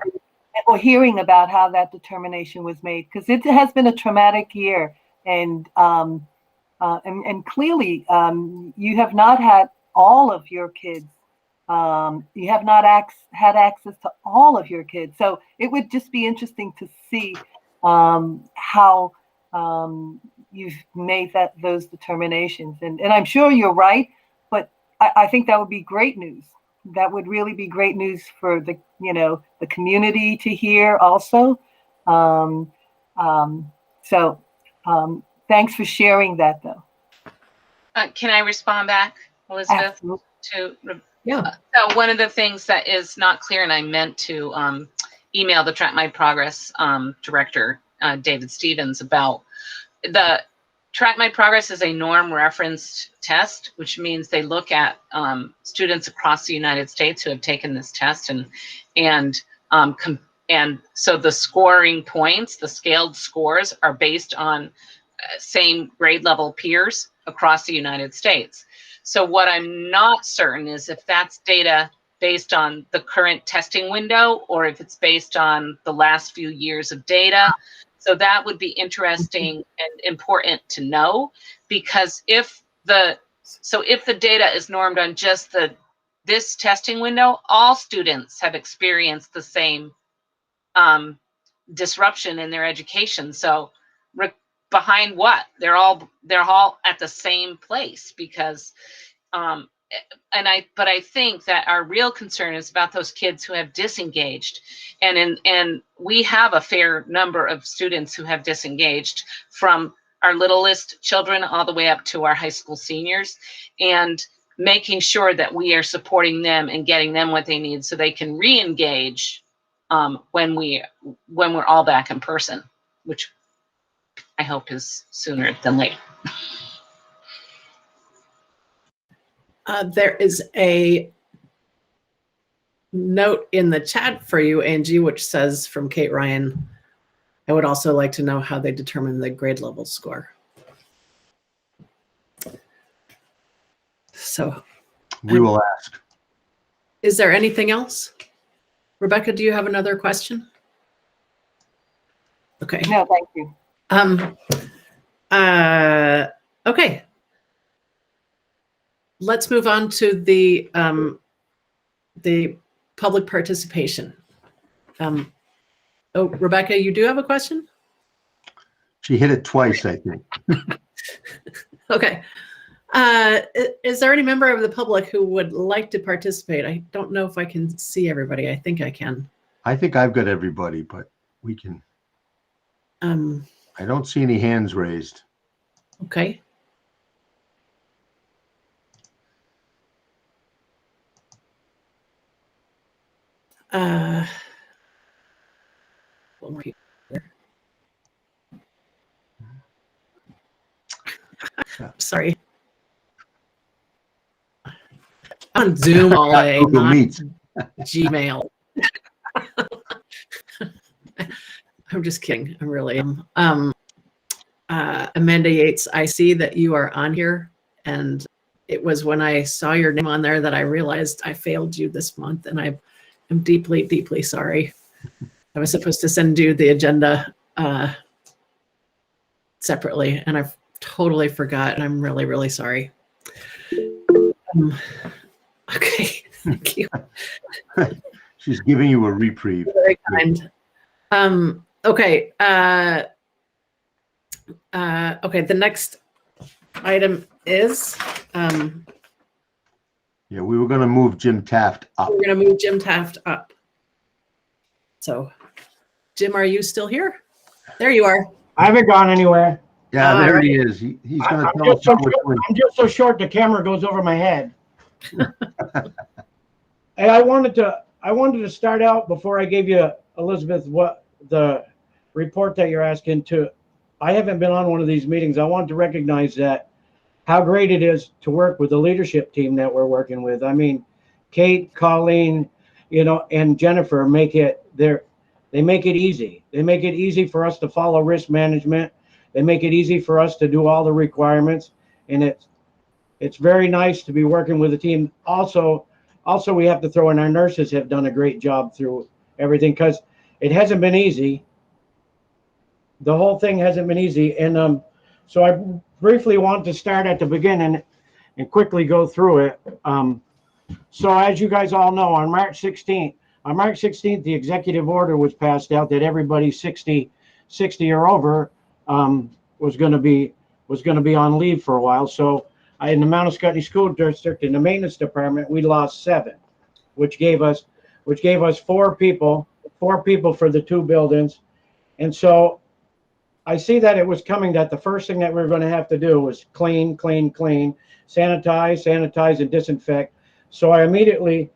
or hearing about how that determination was made, because it has been a traumatic year, and clearly you have not had all of your kids. You have not had access to all of your kids, so it would just be interesting to see how you've made those determinations, and I'm sure you're right, but I think that would be great news. That would really be great news for the community to hear also. Thanks for sharing that, though. Can I respond back, Elizabeth? Absolutely. Yeah. So one of the things that is not clear, and I meant to email the Track My Progress director, David Stevens, about the Track My Progress is a norm referenced test, which means they look at students across the United States who have taken this test, and so the scoring points, the scaled scores, are based on same grade level peers across the United States. So what I'm not certain is if that's data based on the current testing window, or if it's based on the last few years of data. So that would be interesting and important to know, because if the data is normed on just this testing window, all students have experienced the same disruption in their education. So behind what? They're all at the same place, because but I think that our real concern is about those kids who have disengaged, and we have a fair number of students who have disengaged, from our littlest children all the way up to our high school seniors, and making sure that we are supporting them and getting them what they need so they can re-engage when we're all back in person, which I hope is sooner than later. There is a note in the chat for you, Angie, which says, from Kate Ryan, I would also like to know how they determine the grade level score. So we will ask. Is there anything else? Rebecca, do you have another question? Okay. No, thank you. Okay. Let's move on to the public participation. Oh, Rebecca, you do have a question? She hit it twice, I think. Okay. Is there any member of the public who would like to participate? I don't know if I can see everybody. I think I can. I think I've got everybody, but we can. I don't see any hands raised. Okay. One more people here. Sorry. I'm on Zoom all day, Google not Meet. Gmail. I'm just kidding. I really am. Amanda Yates, I see that you are on here, and it was when I saw your name on there that I realized I failed you this month, and I am deeply, deeply sorry. I was supposed to send you the agenda separately, and I totally forgot, and I'm really, really sorry. Okay, thank you. She's giving you a reprieve. Very kind. Okay. Okay. The next item is Yeah, we were going to move Jim Taft up. we're going to move Jim Taft up. So, Jim, are you still here? There you are. I haven't gone anywhere. Yeah, All there right. he is. He's going to I'm tell us just so how we're doing. I'm just so short the camera goes over my head. And I wanted to start out before I gave you, Elizabeth, what the report that you're asking to. I haven't been on one of these meetings. I wanted to recognize that how great it is to work with the leadership team that we're working with. I mean, Kate, Colleen, and Jennifer they make it easy. They make it easy for us to follow risk management. They make it easy for us to do all the requirements. And it's very nice to be working with a team. Also, we have to throw in our nurses have done a great job through everything because it hasn't been easy. The whole thing hasn't been easy. And so I briefly want to start at the beginning and quickly go through it. So as you guys all know, on March 16th, the executive order was passed out that everybody 60 or over was going to be on leave for a while. So in the Mount Scottney School District, in the maintenance department, we lost 7, which gave us 4 people for the 2 buildings. And so I see that it was coming that the first thing that we were going to have to do was clean, sanitize, and disinfect. So I immediately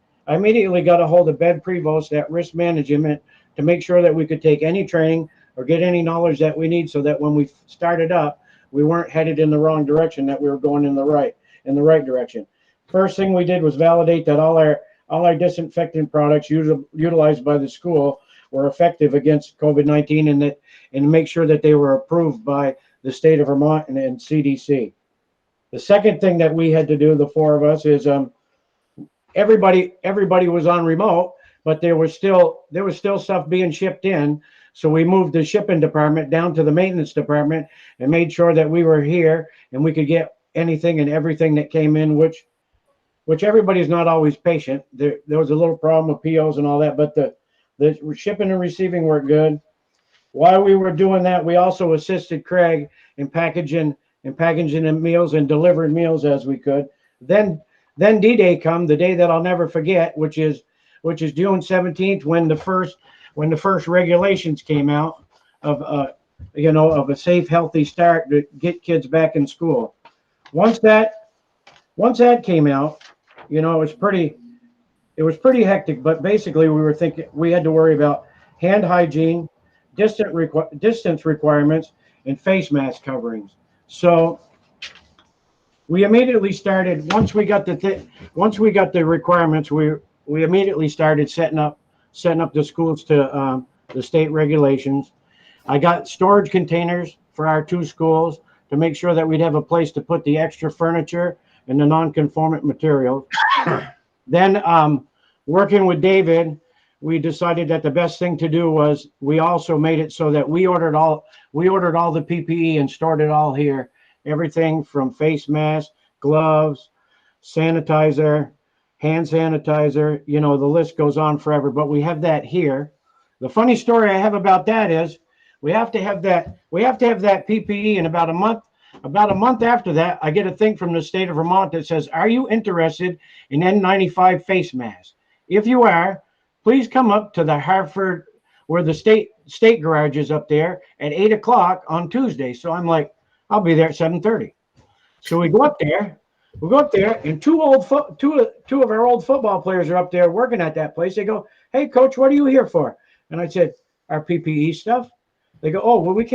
got a hold of Bed Prevost at Risk Management to make sure that we could take any training or get any knowledge that we need so that when we started up, we weren't headed in the wrong direction, that we were going in the right direction. First thing we did was validate that all our disinfectant products utilized by the school were effective against COVID-19 and make sure that they were approved by the state of Vermont and CDC. The second thing that we had to do, the 4 of us, is everybody was on remote, but there was still stuff being shipped in. So we moved the shipping department down to the maintenance department and made sure that we were here and we could get anything and everything that came in, which everybody's not always patient. There was a little problem with POs and all that, but the shipping and receiving were good. While we were doing that, we also assisted Craig in packaging meals and delivering meals as we could. Then D-Day come, the day that I'll never forget, which is June 17th, when the first regulations came out of a safe, healthy start to get kids back in school. Once that came out, it was pretty hectic. But basically, we had to worry about hand hygiene, distance requirements, and face mask coverings. So we immediately started, once we got the requirements, we immediately started setting up the schools to the state regulations. I got storage containers for our 2 schools to make sure that we'd have a place to put the extra furniture and the non-conformant materials. Then working with David, we decided that the best thing to do was we also made it so that we ordered all the PPE and stored it all here. Everything from face masks, gloves, sanitizer, hand sanitizer, the list goes on forever, but we have that here. The funny story I have about that is we have to have that PPE in about a month after that, I get a thing from the state of Vermont that says, "Are you interested in N95 face masks? If you are, please come up to the Hartford, where the state garage is up there, at 8 o'clock on Tuesday." So I'm like, I'll be there at 7:30. So we go up there, and 2 of our old football players are up there working at that place. They go, "Hey, coach, what are you here for?" And I said, "Our PPE stuff." They go, "Oh, well, we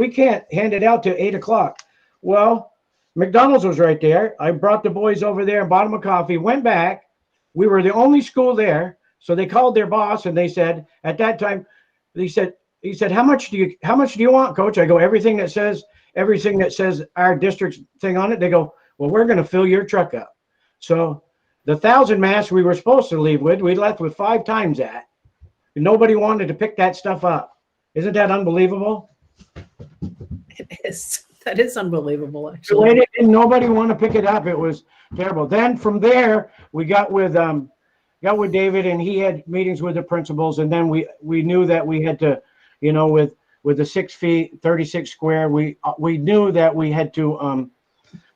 can't hand it out till 8 o'clock. Well, McDonald's was right there. I brought the boys over there and bought them a coffee, went back. We were the only school there. So they called their boss and they said, at that time, he said, how much do you want, coach? I go, everything that says our district's thing on it. They go, "Well, we're going to fill your truck up." So the 1,000 masks we were supposed to leave with, we left with 5 times that. And nobody wanted to pick that stuff up. Isn't that unbelievable? It is. That is unbelievable, actually. So nobody want to pick it up. It was terrible. Then from there, we got with David, and he had meetings with the principals. And then we knew that we had to, with the 6 feet, 36 square. We knew that we had to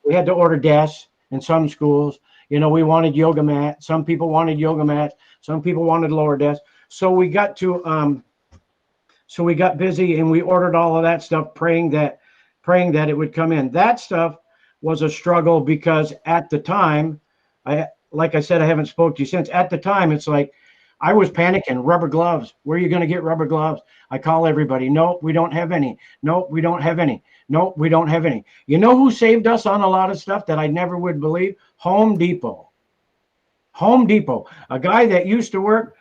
order desks in some schools. You know, we wanted yoga mat. Some people wanted yoga mats. Some people wanted lower desks. So we got busy and we ordered all of that stuff, praying that it would come in. That stuff was a struggle because at the time, like I said, I haven't spoke to you since. At the time, it's like I was panicking. Rubber gloves. Where are you going to get rubber gloves? I call everybody. Nope, we don't have any. Nope, we don't have any. Nope, we don't have any. You know who saved us on a lot of stuff that I never would believe? Home Depot. Home Depot. A guy that used to work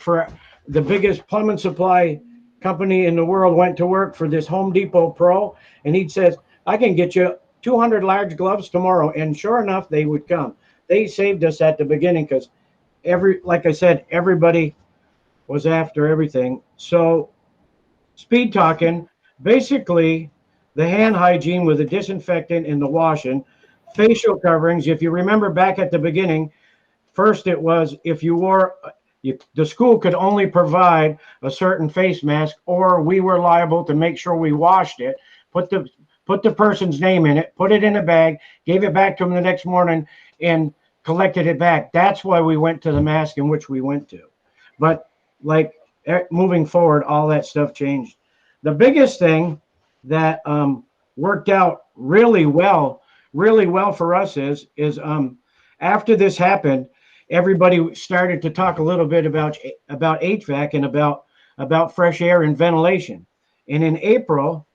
for the biggest plumbing supply company in the world went to work for this Home Depot Pro, and he says, I can get you 200 large gloves tomorrow. And sure enough, they would come. They saved us at the beginning because like I said, everybody was after everything. So speed talking, basically the hand hygiene with the disinfectant and the washing, facial coverings. If you remember back at the beginning, first it was if you wore, the school could only provide a certain face mask, or we were liable to make sure we washed it, put the person's name in it, put it in a bag, gave it back to them the next morning, and collected it back. That's why we went to the mask in which we went to. But like moving forward, all that stuff changed. The biggest thing that worked out really well for us is after this happened, everybody started to talk a little bit about HVAC and about fresh air and ventilation. And in April,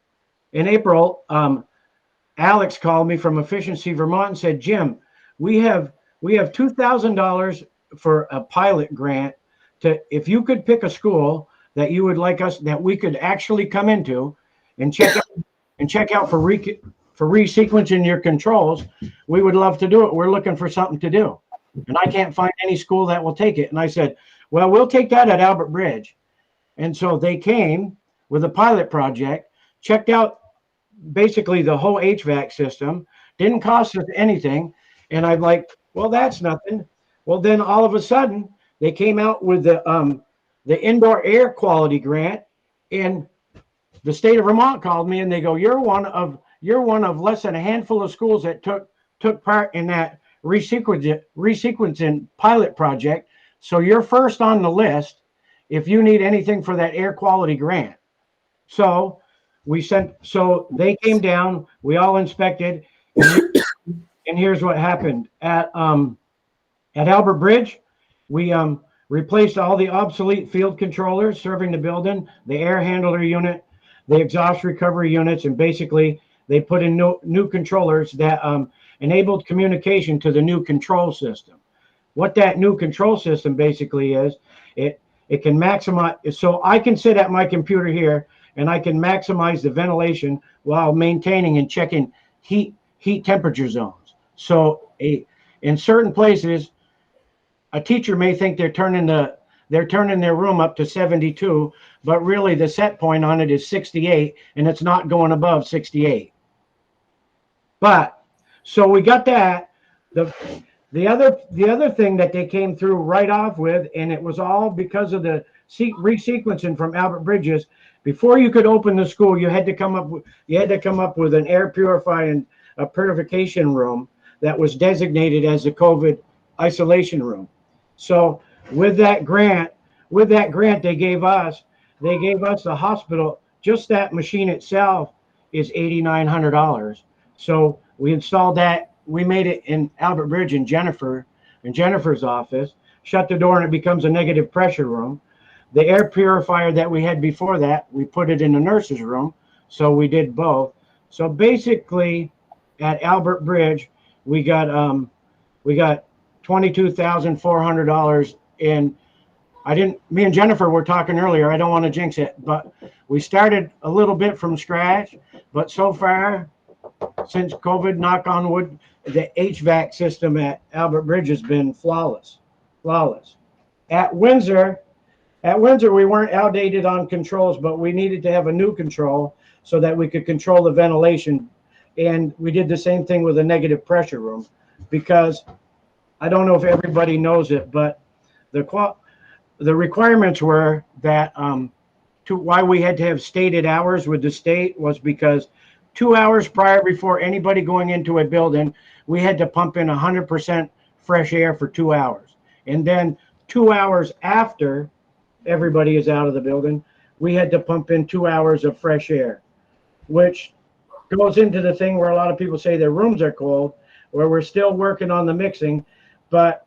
Alex called me from Efficiency Vermont and said, Jim, we have $2,000 for a pilot grant if you could pick a school that you would like us, that we could actually come into and check out for resequencing your controls. We would love to do it. We're looking for something to do. And I can't find any school that will take it. And I said, well, we'll take that at Albert Bridge. And so they came with a pilot project, checked out basically the whole HVAC system, didn't cost us anything. And I'm like, well, that's nothing. Well, then all of a sudden they came out with the indoor air quality grant, and the state of Vermont called me and they go, you're one of less than a handful of schools that took part in that resequencing pilot project. So you're first on the list if you need anything for that air quality grant. So they came down, we all inspected, and here's what happened. At Albert Bridge, we replaced all the obsolete field controllers serving the building, the air handler unit, the exhaust recovery units, and basically they put in new controllers that enabled communication to the new control system. What that new control system basically is, it can maximize, so I can sit at my computer here and I can maximize the ventilation while maintaining and checking heat temperature zones. So in certain places, a teacher may think they're turning their room up to 72, but really the set point on it is 68, and it's not going above 68. But so we got that. The other thing that they came through right off with, and it was all because of the resequencing from Albert Bridges. Before you could open the school, you had to come up with an air purifying a purification room that was designated as a COVID isolation room. So with that grant they gave us the hospital, just that machine itself is $8,900. So we installed that. We made it in Albert Bridge in Jennifer's office, shut the door, and it becomes a negative pressure room. The air purifier that we had before that, we put it in the nurse's room. So we did both. So basically at Albert Bridge, we got $22,400 in. Me and Jennifer were talking earlier, I don't want to jinx it, but we started a little bit from scratch, but so far since COVID, knock on wood, the HVAC system at Albert Bridge has been flawless. At Windsor, we weren't outdated on controls, but we needed to have a new control so that we could control the ventilation. And we did the same thing with a negative pressure room, because I don't know if everybody knows it, but the requirements were that 2 why we had to have stated hours with the state was because 2 hours prior, before anybody going into a building, we had to pump in 100% fresh air for 2 hours. And then 2 hours after everybody is out of the building, we had to pump in 2 hours of fresh air, which goes into the thing where a lot of people say their rooms are cold, where we're still working on the mixing. But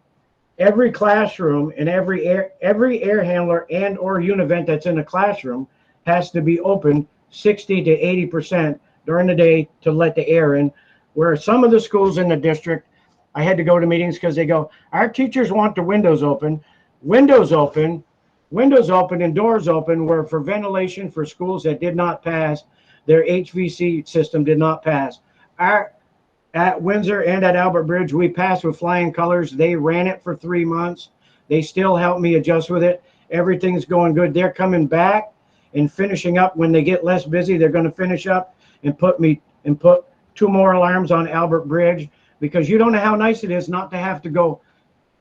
every classroom and every air handler and or univent that's in a classroom has to be open 60 to 80% during the day to let the air in. Where some of the schools in the district, I had to go to meetings because they go, our teachers want the windows open. Windows open and doors open were for ventilation for schools that did not pass. Their HVAC system did not pass. At Windsor and at Albert Bridge, we passed with flying colors. They ran it for 3 months. They still helped me adjust with it. Everything's going good. They're coming back and finishing up. When they get less busy, they're going to finish up and put 2 more alarms on Albert Bridge, because you don't know how nice it is not to have to go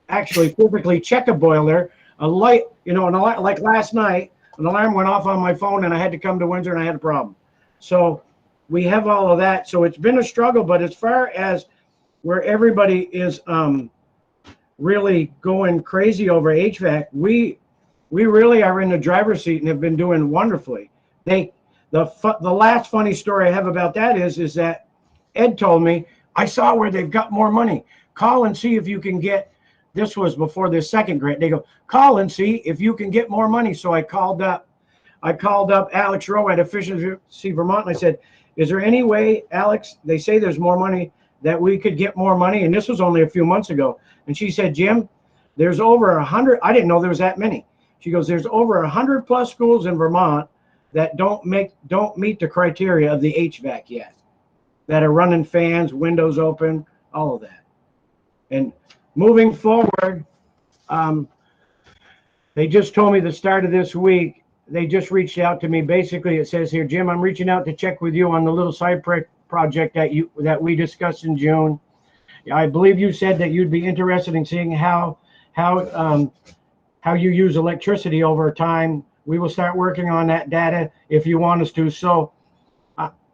actually physically check a boiler. A light, like last night, an alarm went off on my phone and I had to come to Windsor and I had a problem. So we have all of that. So it's been a struggle, but as far as where everybody is really going crazy over HVAC, we really are in the driver's seat and have been doing wonderfully. The last funny story I have about that is that Ed told me, I saw where they've got more money. Call and see if you can get, this was before the second grant. They go, call and see if you can get more money. So I called up Alex Rowe at Efficiency Vermont and I said, is there any way, Alex, they say there's more money, that we could get more money? And this was only a few months ago. And she said, Jim, there's over 100. I didn't know there was that many. She goes, there's over 100 plus schools in Vermont that don't meet the criteria of the HVAC yet, that are running fans, windows open, all of that. And moving forward, they just told me the start of this week, they just reached out to me. Basically, it says here, Jim, I'm reaching out to check with you on the little side project that we discussed in June. I believe you said that you'd be interested in seeing how you use electricity over time. We will start working on that data if you want us to. So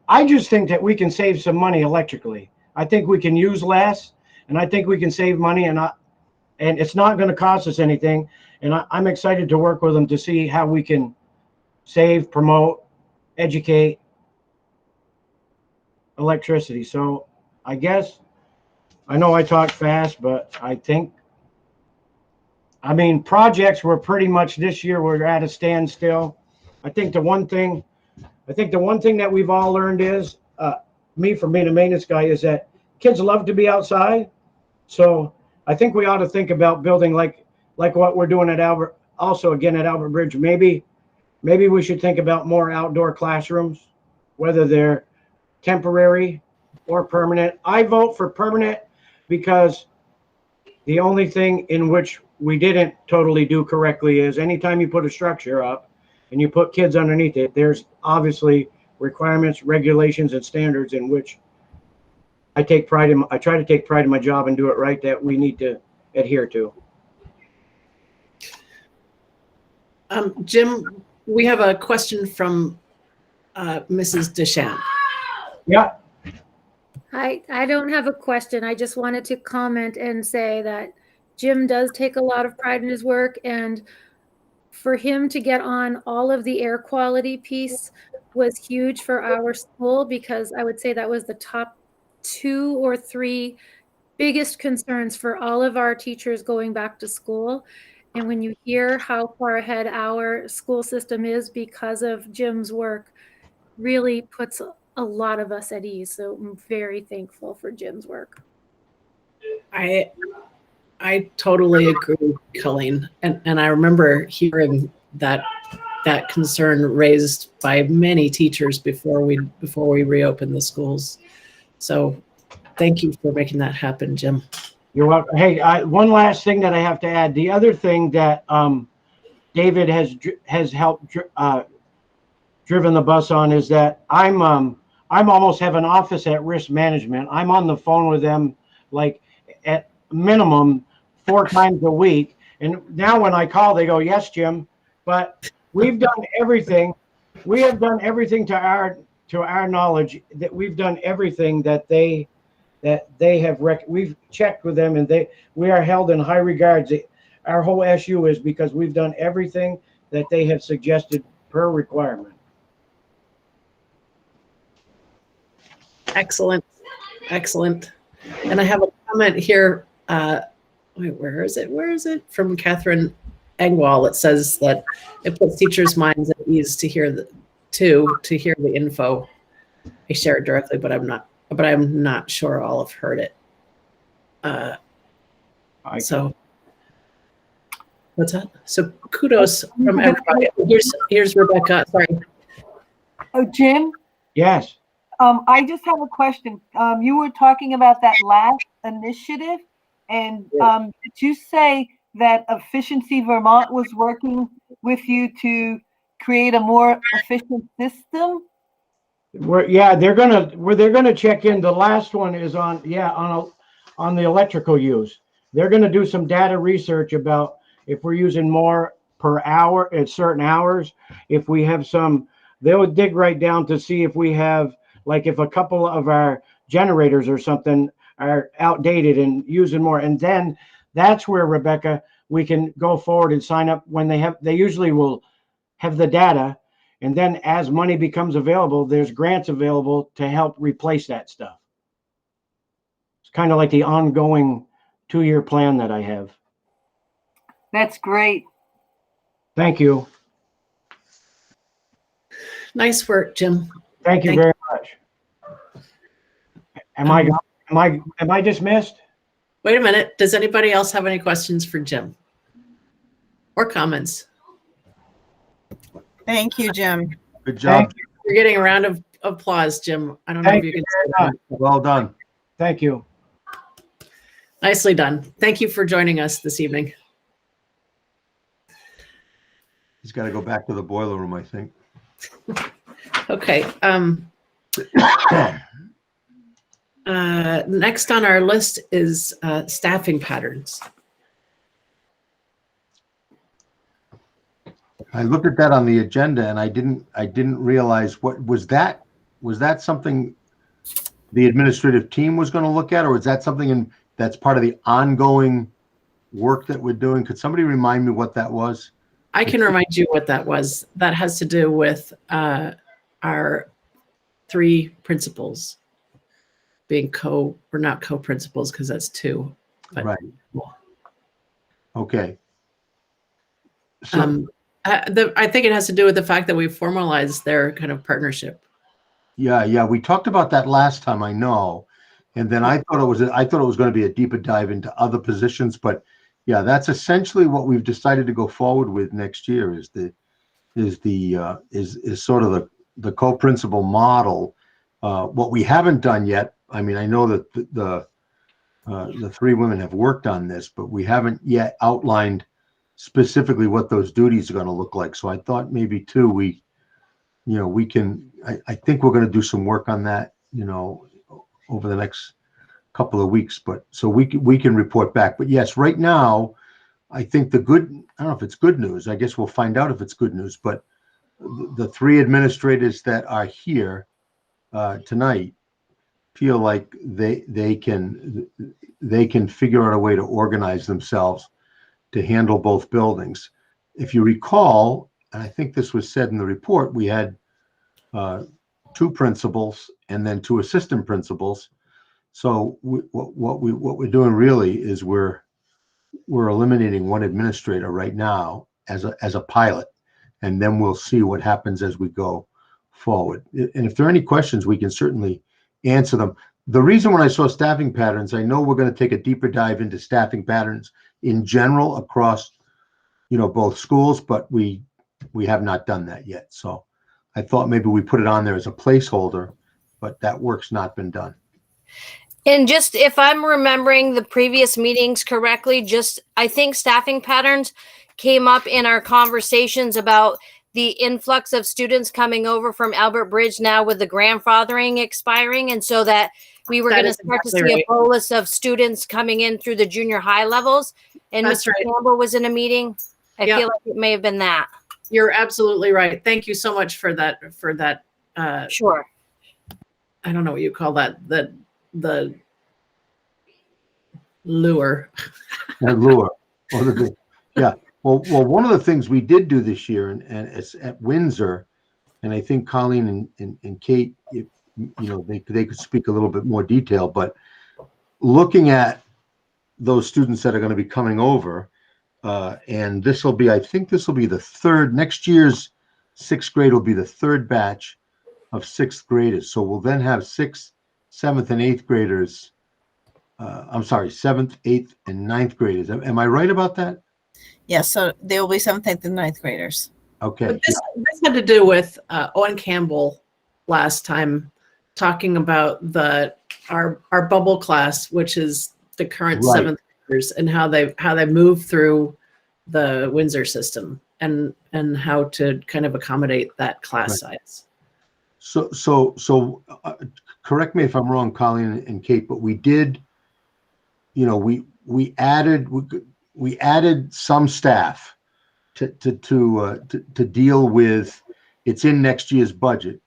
I just think that we can save some money electrically. I think we can use less, and I think we can save money, and it's not going to cost us anything. And I'm excited to work with them to see how we can save, promote, educate electricity. So I guess, I know I talk fast, but projects were pretty much this year, we're at a standstill. I think the one thing that we've all learned is, me from being a maintenance guy, is that kids love to be outside. So I think we ought to think about building like what we're doing at Albert Bridge. Maybe we should think about more outdoor classrooms, whether they're temporary or permanent. I vote for permanent because the only thing in which we didn't totally do correctly is anytime you put a structure up and you put kids underneath it, there's obviously requirements, regulations, and standards in which I try to take pride in my job and do it right, that we need to adhere to. Jim, we have a question from Mrs. Deschamps. Yeah. I don't have a question. I just wanted to comment and say that Jim does take a lot of pride in his work, and for him to get on all of the air quality piece was huge for our school, because I would say that was the top 2 or 3 biggest concerns for all of our teachers going back to school. And when you hear how far ahead our school system is because of Jim's work, really puts a lot of us at ease. So I'm very thankful for Jim's work. I totally agree, Colleen. And I remember hearing that concern raised by many teachers before we reopened the schools. So thank you for making that happen, Jim. You're welcome. Hey, one last thing that I have to add. The other thing that David has helped driven the bus on is that I'm almost have an office at Risk Management. I'm on the phone with them like at minimum 4 times a week. And now when I call, they go, yes, Jim. But we've done everything. We have done everything to our knowledge, that we've done everything that they have we've checked with them, and we are held in high regards. Our whole SU is because we've done everything that they have suggested per requirement. Excellent. Excellent. And I have a comment here. Wait, where is it? Where is it? From Catherine Engwall. It says that it puts teachers' minds at ease to hear the info. I share it directly, but I'm not sure all have heard it. So what's that? So kudos from everybody. Here's Rebecca. Sorry. Oh, Jim? Yes. I just have a question. You were talking about that last initiative, and did you say that Efficiency Vermont was working with you to create a more efficient system? They're gonna check in. The last one is on the electrical use. They're gonna do some data research about if we're using more per hour at certain hours. If we have they'll dig right down to see if we have, like, if a couple of our generators or something are outdated and using more. And then that's where, Rebecca, we can go forward and sign up when they usually will have the data. And then as money becomes available, there's grants available to help replace that stuff. It's kind of like the ongoing 2-year plan that I have. That's great. Thank you. Nice work, Jim. Thank you very much. Am I dismissed? Wait a minute. Does anybody else have any questions for Jim or comments? Thank you, Jim. Good job. You're getting a round of applause, Jim. I don't know if you can say that. Well done. Thank you. Nicely done. Thank you for joining us this evening. He's got to go back to the boiler room, I think. Okay. Next on our list is staffing patterns. I looked at that on the agenda and I didn't realize was that something the administrative team was going to look at, or is that something that's part of the ongoing work that we're doing? Could somebody remind me what that was? I can remind you what that was. That has to do with our 3 principals being not co-principals, because that's 2. But, right. Okay. So, I think it has to do with the fact that we formalized their kind of partnership. Yeah. We talked about that last time, I know. And then I thought it was going to be a deeper dive into other positions, but yeah, that's essentially what we've decided to go forward with next year is sort of the co-principal model. What we haven't done yet, I mean, I know that the 3 women have worked on this, but we haven't yet outlined specifically what those duties are going to look like. So I thought maybe too, I think we're going to do some work on that, over the next couple of weeks, but so we can report back. But yes, right now, I think I don't know if it's good news. I guess we'll find out if it's good news, but the 3 administrators that are here tonight feel like they can figure out a way to organize themselves to handle both buildings. If you recall, and I think this was said in the report, we had 2 principals and then 2 assistant principals. So what we're doing really is we're eliminating 1 administrator right now as a pilot, and then we'll see what happens as we go forward. And if there are any questions, we can certainly answer them. The reason when I saw staffing patterns, I know we're going to take a deeper dive into staffing patterns in general across, both schools, but we have not done that yet. So I thought maybe we put it on there as a placeholder, but that work's not been done. And just if I'm remembering the previous meetings correctly, I think staffing patterns came up in our conversations about the influx of students coming over from Albert Bridge now with the grandfathering expiring. And so that we were going to start to see a bolus of students coming in through the junior high levels. And Mr. Campbell was in a meeting. I feel like it may have been that. you're absolutely right. Thank you so much for that. Sure. I don't know what you call that. The lure. That lure. Yeah. Well, one of the things we did do this year, and it's at Windsor, and I think Colleen and Kate, they could speak a little bit more detail, but looking at those students that are going to be coming over, and I think this will be the third, next year's sixth grade will be the third batch of sixth graders. So we'll then have sixth, seventh, and eighth graders. Seventh, eighth, and ninth graders. Am I right about that? Yes, so there will be seventh, eighth, and ninth graders. Okay. But this had to do with Owen Campbell last time talking about our bubble class, which is the current Right. seventh graders, and how they move through the Windsor system and how to kind of accommodate that class size. So correct me if I'm wrong, Colleen and Kate, but we did, we added some staff to deal with, it's in next year's budget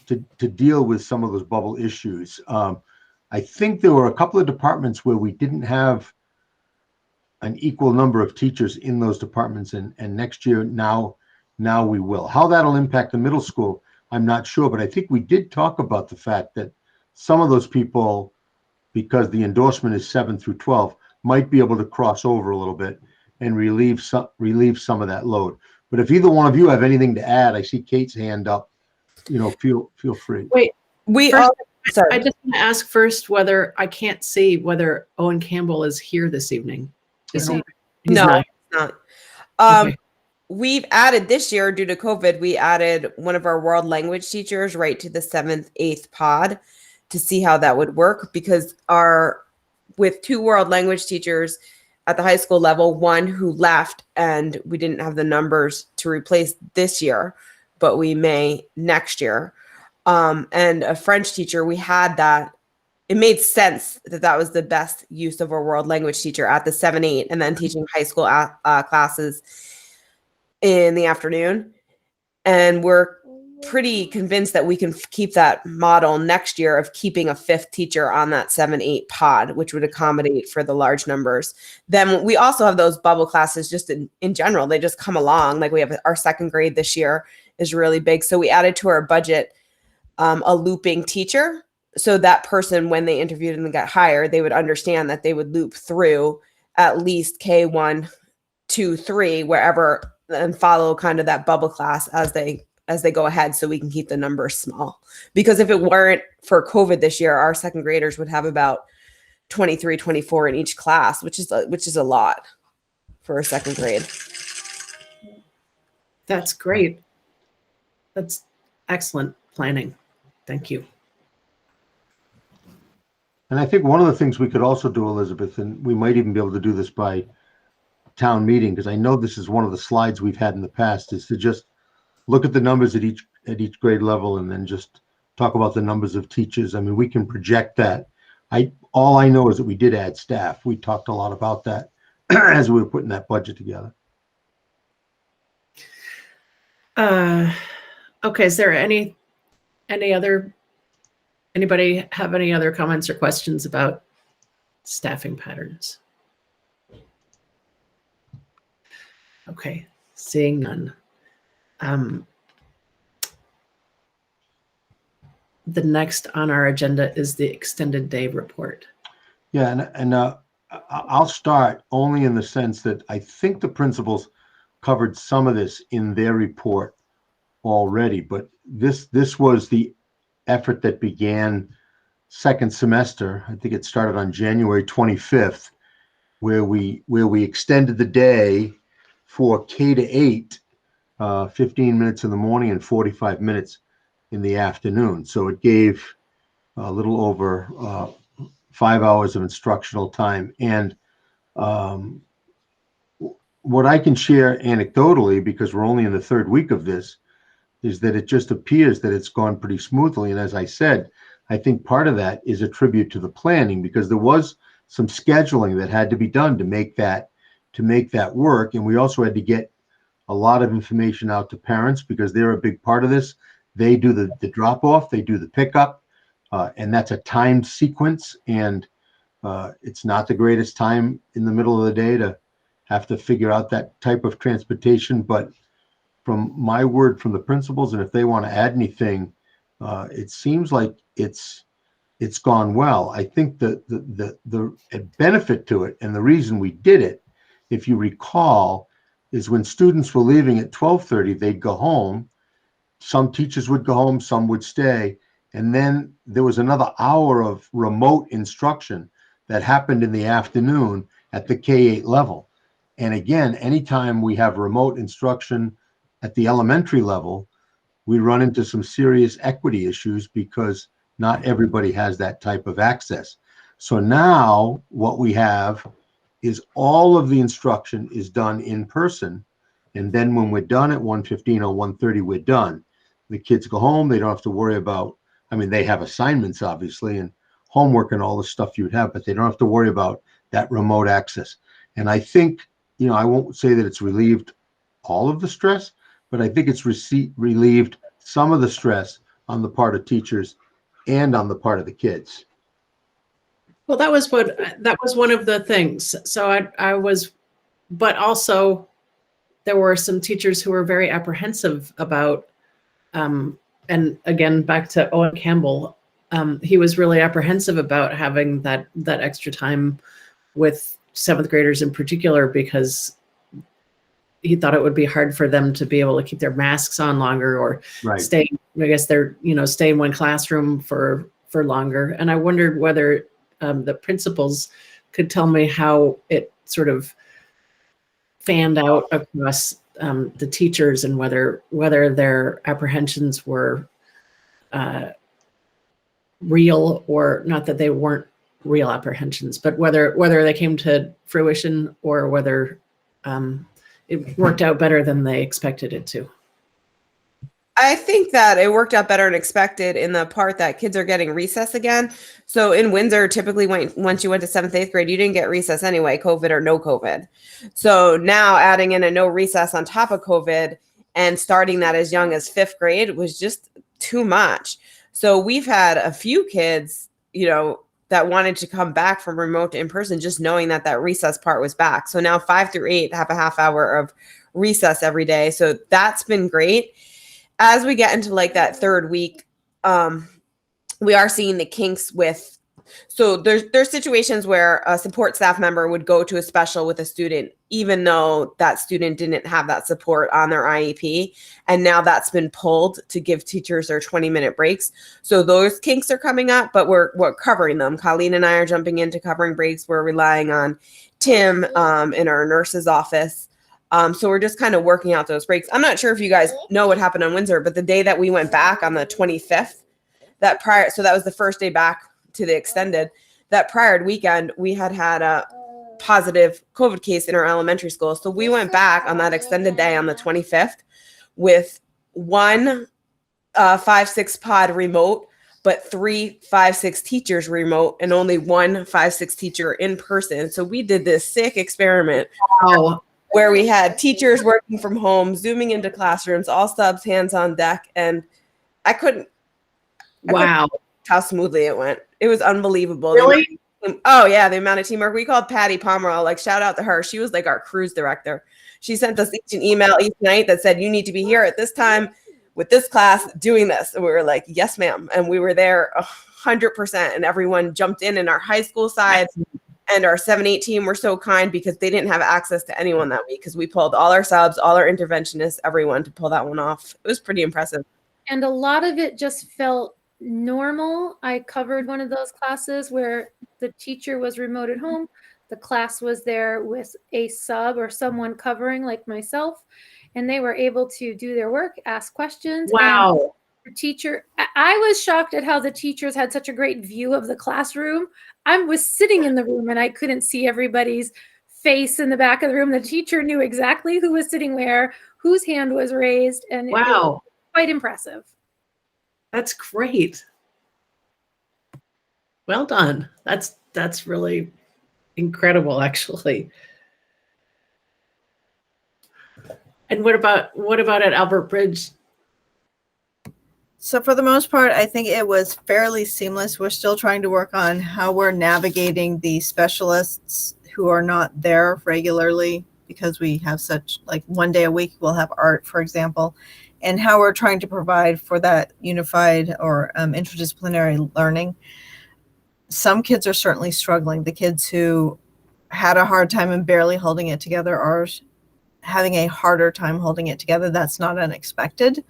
to deal with some of those bubble issues. I think there were a couple of departments where we didn't have an equal number of teachers in those departments, and next year now we will. How that'll impact the middle school, I'm not sure, but I think we did talk about the fact that some of those people, because the endorsement is 7 through 12, might be able to cross over a little bit and relieve some of that load. But if either one of you have anything to add, I see Kate's hand up. Feel free. Wait, Sorry. I just want to ask first whether I can't see whether Owen Campbell is here this evening. Is he? He's No, not. it's not. Okay. We've added this year due to COVID, we added one of our world language teachers right to the 7th, 8th pod to see how that would work, because with 2 world language teachers at the high school level, one who left, and we didn't have the numbers to replace this year, but we may next year. And a French teacher, we had that. It made sense that was the best use of a world language teacher at the 7, 8, and then teaching high school classes in the afternoon. And we're pretty convinced that we can keep that model next year of keeping a 5th teacher on that 7, 8 pod, which would accommodate for the large numbers. Then we also have those bubble classes just in general. They just come along. Like we have our 2nd grade this year is really big. So we added to our budget a looping teacher. So that person, when they interviewed and got hired, they would understand that they would loop through at least K1, 2, 3, wherever, and follow kind of that bubble class as they go ahead, so we can keep the numbers small. Because if it weren't for COVID this year, our 2nd graders would have about 23, 24 in each class, which is a lot for a 2nd grade. That's great. That's excellent planning. Thank you. And I think one of the things we could also do, Elizabeth, and we might even be able to do this by town meeting, because I know this is one of the slides we've had in the past, is to just look at the numbers at each grade level and then just talk about the numbers of teachers. I mean, we can project that. All I know is that we did add staff. We talked a lot about that as we were putting that budget together. Okay, is there anybody have any other comments or questions about staffing patterns? Okay, seeing none. The next on our agenda is the extended day report. Yeah, and I'll start only in the sense that I think the principals covered some of this in their report already, but this was the effort that began 2nd semester. I think it started on January 25th, where we extended the day for K to 8, 15 minutes in the morning and 45 minutes in the afternoon. So it gave a little over 5 hours of instructional time. And what I can share anecdotally, because we're only in the 3rd week of this, is that it just appears that it's gone pretty smoothly. And as I said, I think part of that is a tribute to the planning, because there was some scheduling that had to be done to make that work. And we also had to get a lot of information out to parents because they're a big part of this. They do the drop off, they do the pickup, and that's a timed sequence. And it's not the greatest time in the middle of the day to have to figure out that type of transportation. But from my word from the principals, and if they want to add anything, it seems like it's gone well. I think the benefit to it, and the reason we did it, if you recall, is when students were leaving at 12:30, they'd go home. Some teachers would go home, some would stay. And then there was another hour of remote instruction that happened in the afternoon at the K-8 level. And again, anytime we have remote instruction at the elementary level, we run into some serious equity issues because not everybody has that type of access. So now what we have is all of the instruction is done in person. And then when we're done at 1:15 or 1:30, we're done. The kids go home. They don't have to worry about, I mean, they have assignments, obviously, and homework and all the stuff you'd have, but they don't have to worry about that remote access. And I think, I won't say that it's relieved all of the stress, but I think it's relieved some of the stress on the part of teachers and on the part of the kids. Well, that was one of the things. So I was, but also there were some teachers who were very apprehensive about, and again, back to Owen Campbell, he was really apprehensive about having that extra time with seventh graders in particular, because he thought it would be hard for them to be able to keep their masks on longer or stay, I guess stay in one classroom for longer. And I wondered whether the principals could tell me how it sort of fanned out across the teachers, and whether their apprehensions were real, or not that they weren't real apprehensions, but whether they came to fruition, or whether it worked out better than they expected it to. I think that it worked out better than expected in the part that kids are getting recess again. So in Windsor, typically once you went to 7th, 8th grade, you didn't get recess anyway, COVID or no COVID. So now adding in a no recess on top of COVID and starting that as young as 5th grade was just too much. So we've had a few kids, that wanted to come back from remote to in-person, just knowing that recess part was back. So now 5 through 8 have a half hour of recess every day. So that's been great. As we get into like that third week, we are seeing the kinks with, so there's situations where a support staff member would go to a special with a student, even though that student didn't have that support on their IEP. And now that's been pulled to give teachers their 20-minute breaks. So those kinks are coming up, but we're covering them. Colleen and I are jumping into covering breaks. We're relying on Tim in our nurse's office. So we're just kind of working out those breaks. I'm not sure if you guys know what happened on Windsor, but the day that we went back on the 25th, so that was the first day back to the extended, that prior weekend, we had a positive COVID case in our elementary school. So we went back on that extended day on the 25th with one 5-6 pod remote, but 3 5-6 teachers remote, and only one 5-6 teacher in person. So we did this sick experiment. Wow. Where we had teachers working from home, zooming into classrooms, all subs, hands on deck. And I couldn't how smoothly it went. It was unbelievable. Really? Oh yeah, the amount of teamwork. We called Patty Pomeroy, shout out to her. She was like our cruise director. She sent us each an email each night that said, you need to be here at this time with this class doing this. And we were like, yes, ma'am. And we were there 100%. And everyone jumped in our high school side. And our 7-8 team were so kind because they didn't have access to anyone that week, because we pulled all our subs, all our interventionists, everyone to pull that one off. It was pretty impressive. And a lot of it just felt normal. I covered one of those classes where the teacher was remote at home. The class was there with a sub or someone covering, like myself, and they were able to do their work, ask questions. Wow. And the teacher, I was shocked at how the teachers had such a great view of the classroom. I was sitting in the room and I couldn't see everybody's face in the back of the room. The teacher knew exactly who was sitting where, whose hand was raised, and it was quite impressive. That's great. Well done. That's really incredible, actually. And what about at Albert Bridge? So for the most part, I think it was fairly seamless. We're still trying to work on how we're navigating the specialists who are not there regularly, because we have such, like, one day a week we'll have art, for example, and how we're trying to provide for that unified or interdisciplinary learning. Some kids are certainly struggling. The kids who had a hard time and barely holding it together are having a harder time holding it together. That's not unexpected.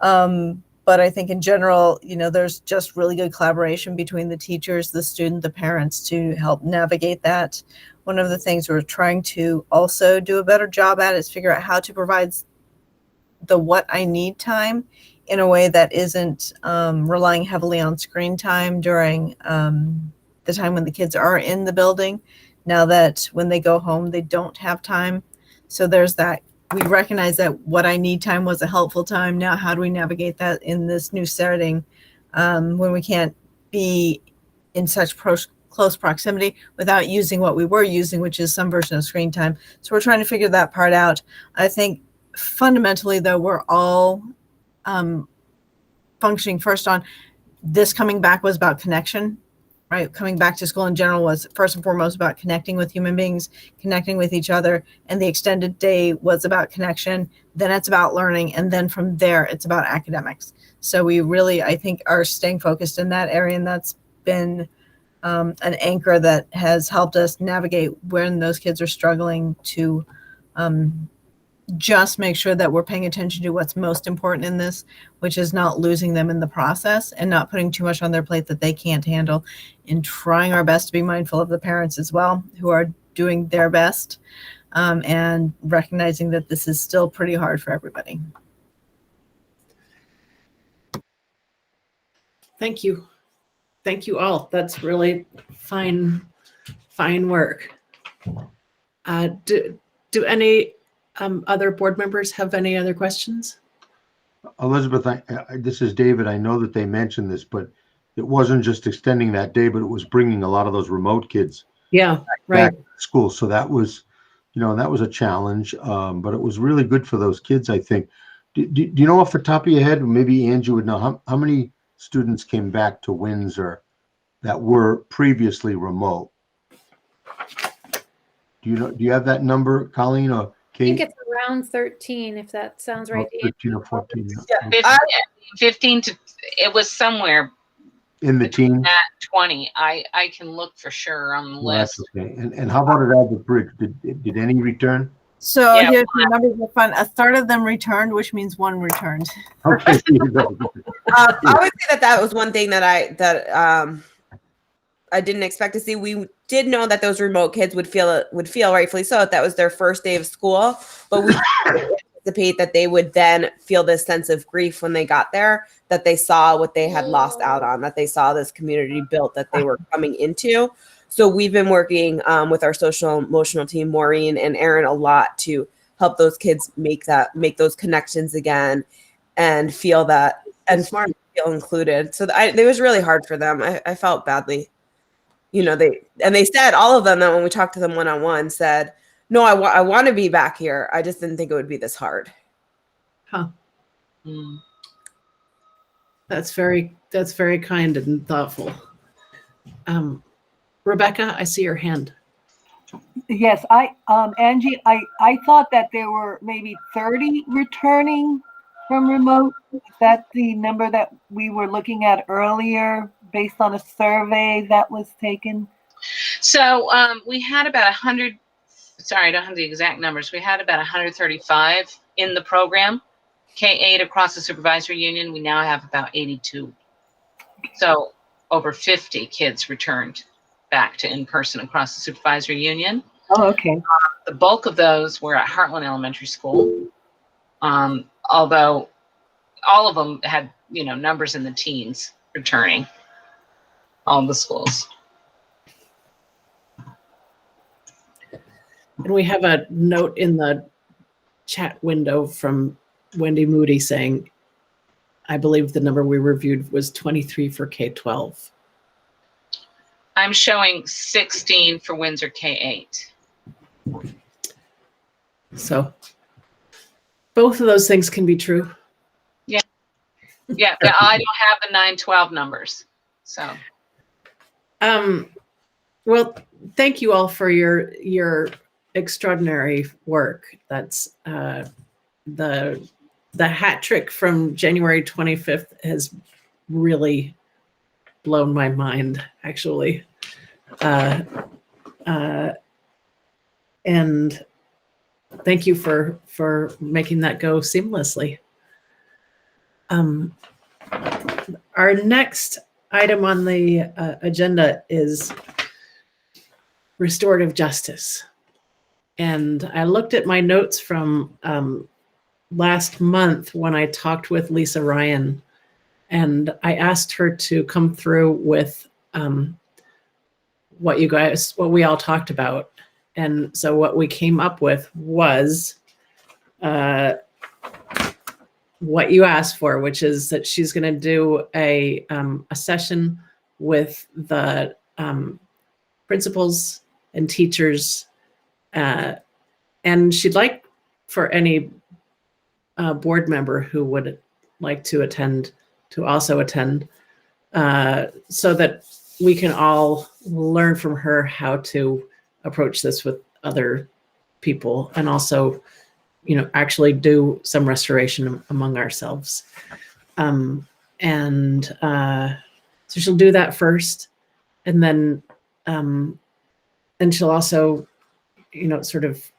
But I think in general, there's just really good collaboration between the teachers, the student, the parents to help navigate that. One of the things we're trying to also do a better job at is figure out how to provide the what I need time in a way that isn't relying heavily on screen time during the time when the kids are in the building. Now that when they go home, they don't have time. So there's that. We recognize that what I need time was a helpful time. Now, how do we navigate that in this new setting when we can't be in such close proximity without using what we were using, which is some version of screen time. So we're trying to figure that part out. I think fundamentally, though, we're all functioning first on this. Coming back was about connection. Right, coming back to school in general was first and foremost about connecting with human beings, connecting with each other, and the extended day was about connection. Then it's about learning, and then from there it's about academics. So we really, I think, are staying focused in that area, and that's been an anchor that has helped us navigate when those kids are struggling to just make sure that we're paying attention to what's most important in this, which is not losing them in the process and not putting too much on their plate that they can't handle, and trying our best to be mindful of the parents as well, who are doing their best, and recognizing that this is still pretty hard for everybody. Thank you. Thank you all. That's really fine work. Do any other board members have any other questions? Elizabeth, this is David. I know that they mentioned this, but it wasn't just extending that day, but it was bringing a lot of those remote kids back to school. So that was, that was a challenge, but it was really good for those kids, I think. Do you know off the top of your head, maybe Angie would know, how many students came back to Windsor that were previously remote? Do you have that number, Colleen or Kate? I think it's around 13, if that sounds right. 13 or 14. Yeah, 15 to, it was somewhere in the teens. At 20. I can look for sure on the list. That's okay. And how about at Albert Bridge? Did any return? So here's the numbers are fun. A third of them returned, which means one returned. Okay. I would say that was one thing that I didn't expect to see. We did know that those remote kids would feel rightfully so if that was their first day of school, but we anticipate that they would then feel this sense of grief when they got there, that they saw what they had lost out on, that they saw this community built that they were coming into. So we've been working with our social emotional team, Maureen and Aaron, a lot to help those kids make those connections again and feel that and feel included. So it was really hard for them. I felt badly. They said, all of them, that when we talked to them one-on-one, said, no, I want to be back here. I just didn't think it would be this hard. Huh. That's very kind and thoughtful. Rebecca, I see your hand. Yes, Angie, I thought that there were maybe 30 returning from remote. Is that the number that we were looking at earlier based on a survey that was taken? So we had about 100, sorry, I don't have the exact numbers. We had about 135 in the program. K-8 across the supervisory union, we now have about 82. So over 50 kids returned back to in-person across the supervisory union. Oh, okay. The bulk of those were at Heartland Elementary School, although all of them had, numbers in the teens returning, all the schools. And we have a note in the chat window from Wendy Moody saying, I believe the number we reviewed was 23 for K-12. I'm showing 16 for Windsor K-8. So both of those things can be true. Yeah, but I don't have the 912 numbers. So. Well, thank you all for your extraordinary work. That's the hat trick from January 25th has really blown my mind, actually. And thank you for making that go seamlessly. Our next item on the agenda is restorative justice. And I looked at my notes from last month when I talked with Lisa Ryan, and I asked her to come through with what we all talked about. And so what we came up with was what you asked for, which is that she's going to do a session with the principals and teachers, and she'd like for any board member who would like to attend to also attend, so that we can all learn from her how to approach this with other people, and also, actually do some restoration among ourselves. So she'll do that first, and then she'll also, sort of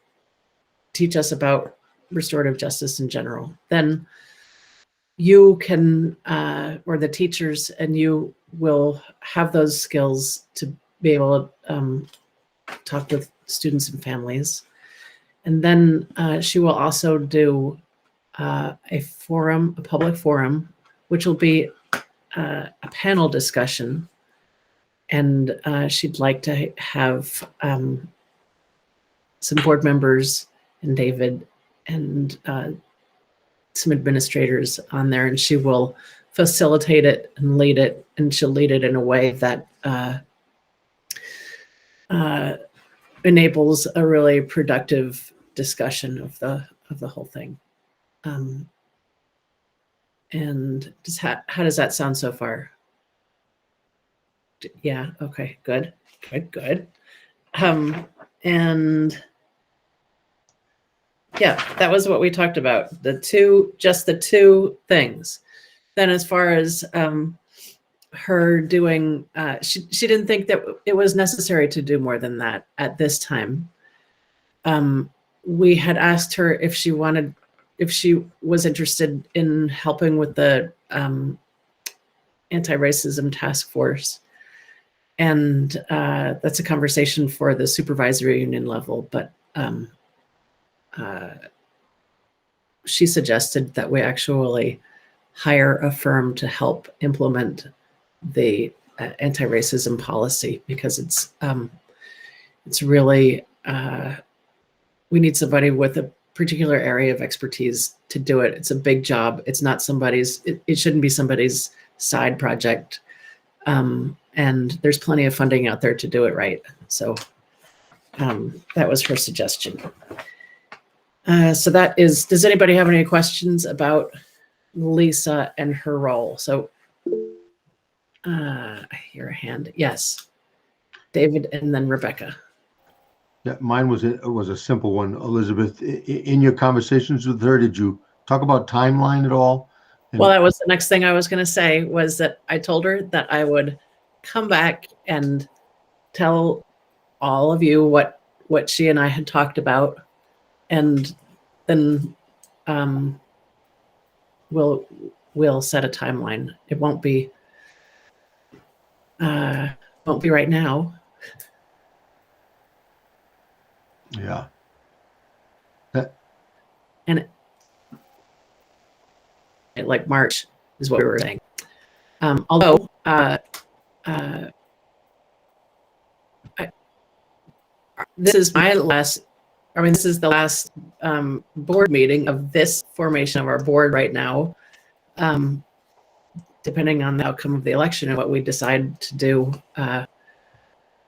teach us about restorative justice in general. Then you can, or the teachers and you will have those skills to be able to talk with students and families. And then she will also do a public forum, which will be a panel discussion. And she'd like to have some board members and David and some administrators on there, and she will facilitate it and lead it, and she'll lead it in a way that enables a really productive discussion of the whole thing. And how does that sound so far? Yeah. Okay. Good. And yeah, that was what we talked about. Just the two things. Then as far as her doing, she didn't think that it was necessary to do more than that at this time. We had asked her if she was interested in helping with the anti-racism task force. And that's a conversation for the supervisory union level, but she suggested that we actually hire a firm to help implement the anti-racism policy, because it's really, we need somebody with a particular area of expertise to do it. It's a big job. It's not it shouldn't be somebody's side project. And there's plenty of funding out there to do it right. So that was her suggestion. So that is, does anybody have any questions about Lisa and her role? So I hear a hand. Yes, David, and then Rebecca. Yeah, mine was a simple one. Elizabeth, in your conversations with her, did you talk about timeline at all? Well, that was the next thing I was going to say, was that I told her that I would come back and tell all of you what she and I had talked about, and then we'll set a timeline. It won't be right now. Yeah. And like March is what we were saying. Although this is the last board meeting of this formation of our board right now, depending on the outcome of the election and what we decide to do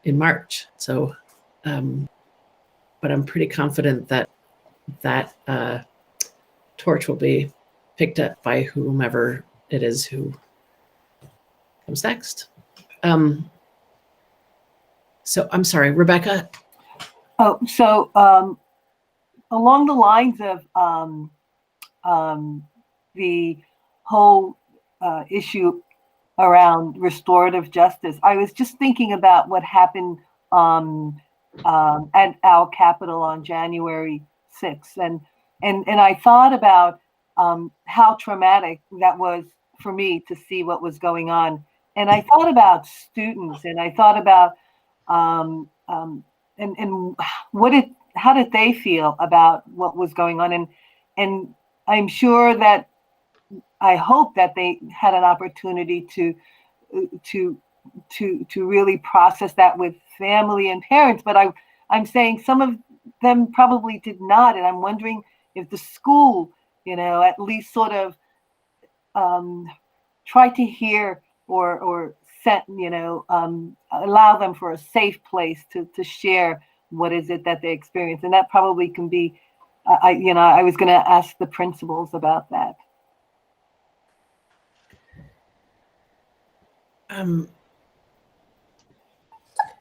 in March. So, but I'm pretty confident that torch will be picked up by whomever it is who comes next. So I'm sorry, Rebecca. Oh, so along the lines of the whole issue around restorative justice, I was just thinking about what happened at our Capitol on January 6th, and I thought about how traumatic that was for me to see what was going on, and I thought about students, and I thought about and how did they feel about what was going on, and I'm sure that I hope that they had an opportunity to really process that with family and parents, but I'm saying some of them probably did not, and I'm wondering if the school, at least sort of try to hear or set, allow them for a safe place to share what is it that they experience, and that probably can be. I was going to ask the principals about that.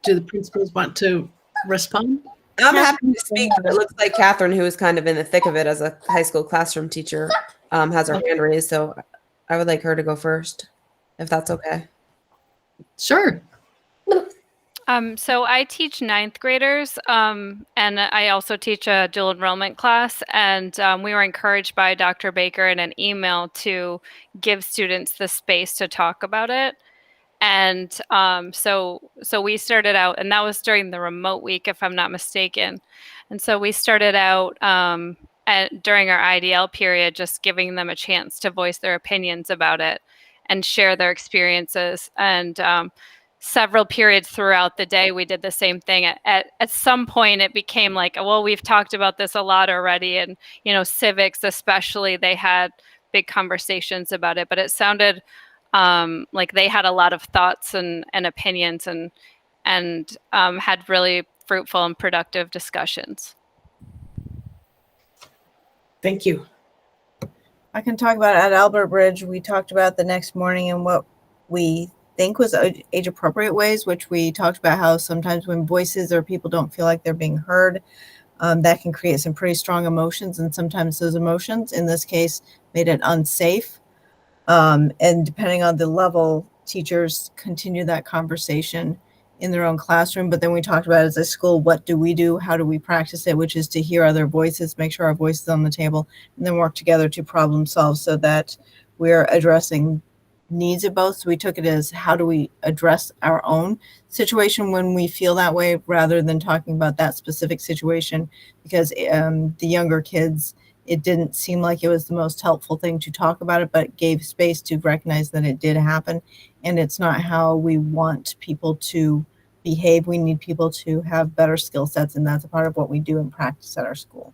Do the principals want to respond? I'm happy to speak. It looks like Catherine, who is kind of in the thick of it as a high school classroom teacher, has her hand raised. So I would like her to go first, if that's okay. Sure. So I teach 9th graders, and I also teach a dual enrollment class. And we were encouraged by Dr. Baker in an email to give students the space to talk about it. And so we started out, and that was during the remote week, if I'm not mistaken. And so we started out during our IDL period, just giving them a chance to voice their opinions about it and share their experiences. And several periods throughout the day, we did the same thing. At some point, it became like, well, we've talked about this a lot already. And, civics especially, they had big conversations about it. But it sounded like they had a lot of thoughts and opinions and had really fruitful and productive discussions. Thank you. I can talk about at Albert Bridge. We talked about the next morning and what we think was age appropriate ways, which we talked about how sometimes when voices or people don't feel like they're being heard, that can create some pretty strong emotions. And sometimes those emotions, in this case, made it unsafe. And depending on the level, teachers continue that conversation in their own classroom. But then we talked about as a school, what do we do? How do we practice it? Which is to hear other voices, make sure our voice is on the table, and then work together to problem solve so that we're addressing needs of both. So we took it as how do we address our own situation when we feel that way, rather than talking about that specific situation, because the younger kids, it didn't seem like it was the most helpful thing to talk about it, but gave space to recognize that it did happen. And it's not how we want people to behave. We need people to have better skill sets, and that's a part of what we do in practice at our school.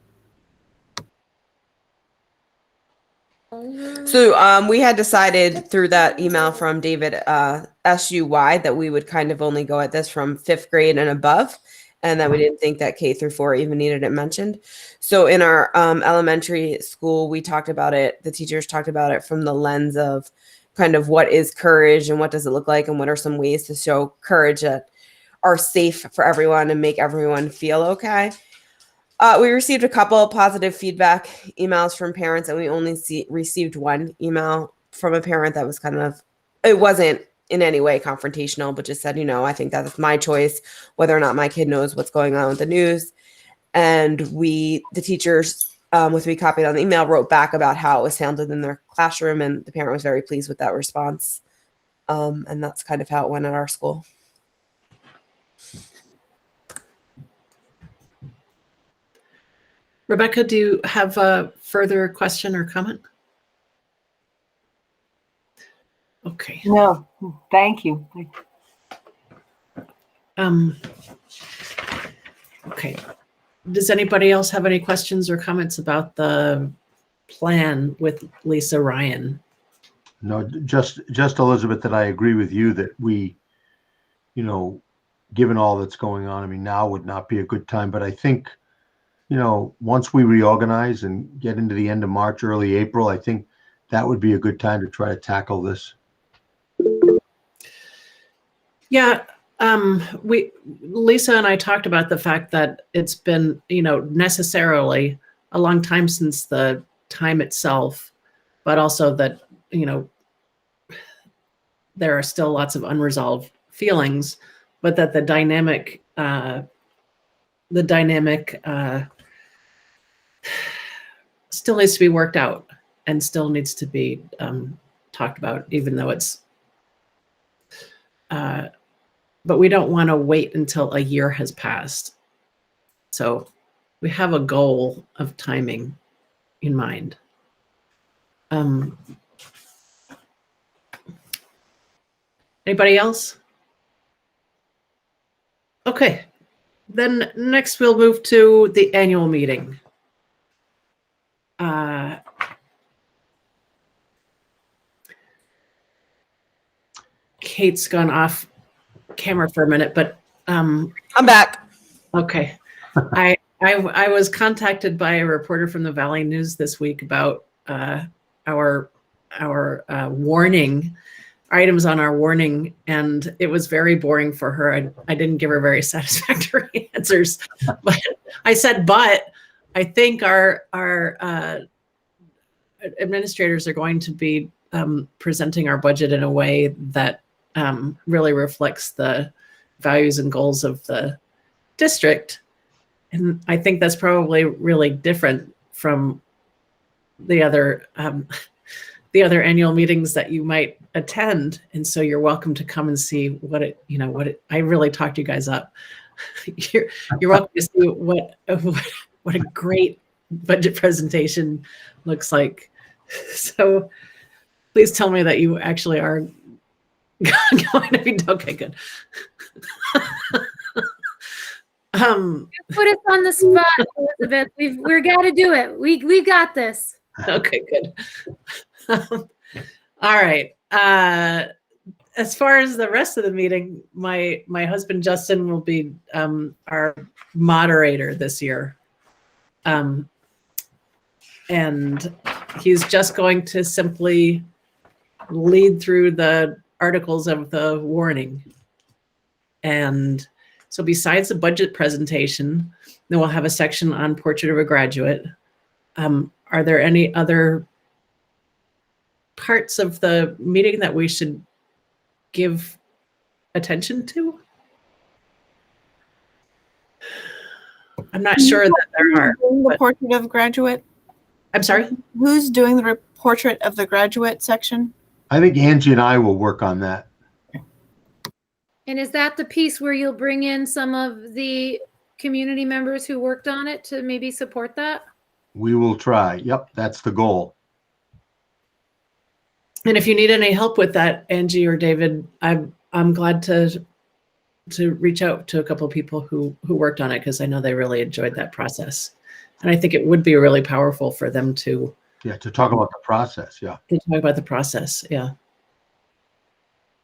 So we had decided through that email from David SUY that we would kind of only go at this from 5th grade and above, and that we didn't think that K through 4 even needed it mentioned. So in our elementary school, we talked about it, the teachers talked about it from the lens of kind of what is courage and what does it look like and what are some ways to show courage that are safe for everyone and make everyone feel okay. We received a couple of positive feedback emails from parents, and we only received one email from a parent that was kind of, it wasn't in any way confrontational, but just said, I think that's my choice, whether or not my kid knows what's going on with the news. And the teachers, with me copied on the email, wrote back about how it was handled in their classroom, and the parent was very pleased with that response. And that's kind of how it went at our school. Rebecca, do you have a further question or comment? Okay. No, thank you. Okay. Does anybody else have any questions or comments about the plan with Lisa Ryan? No, just Elizabeth, that I agree with you that we, given all that's going on, now would not be a good time. But I think once we reorganize and get into the end of March, early April, I think that would be a good time to try to tackle this. Yeah. Lisa and I talked about the fact that it's been, necessarily a long time since the time itself, but also that, there are still lots of unresolved feelings, but that the dynamic still needs to be worked out and still needs to be talked about, even though it's, but we don't want to wait until a year has passed. So we have a goal of timing in mind. Anybody else? Okay, then next we'll move to the annual meeting. Kate's gone off camera for a minute, but I'm back. Okay. I was contacted by a reporter from the Valley News this week about our warning items on our warning, and it was very boring for her. I didn't give her very satisfactory answers, but I said, but I think our administrators are going to be presenting our budget in a way that really reflects the values and goals of the district. And I think that's probably really different from the other annual meetings that you might attend. And so you're welcome to come and see I really talked you guys up. You're welcome to see what a great budget presentation looks like. So please tell me that you actually are going to be okay. Good. Put us on the spot, Elizabeth. We're got to do it. We got this. Okay, good. All right. As far as the rest of the meeting, my husband Justin will be our moderator this year, and he's just going to simply lead through the articles of the warning. And so besides the budget presentation, then we'll have a section on Portrait of a Graduate. Are there any other parts of the meeting that we should give attention to? I'm not sure that there are. The Portrait of Graduate? I'm sorry? Who's doing the Portrait of the Graduate section? I think Angie and I will work on that. And is that the piece where you'll bring in some of the community members who worked on it to maybe support that? We will try. Yep, that's the goal. And if you need any help with that, Angie or David, I'm glad to reach out to a couple of people who worked on it, because I know they really enjoyed that process. And I think it would be really powerful for them to talk about the process. Yeah. To talk about the process. Yeah.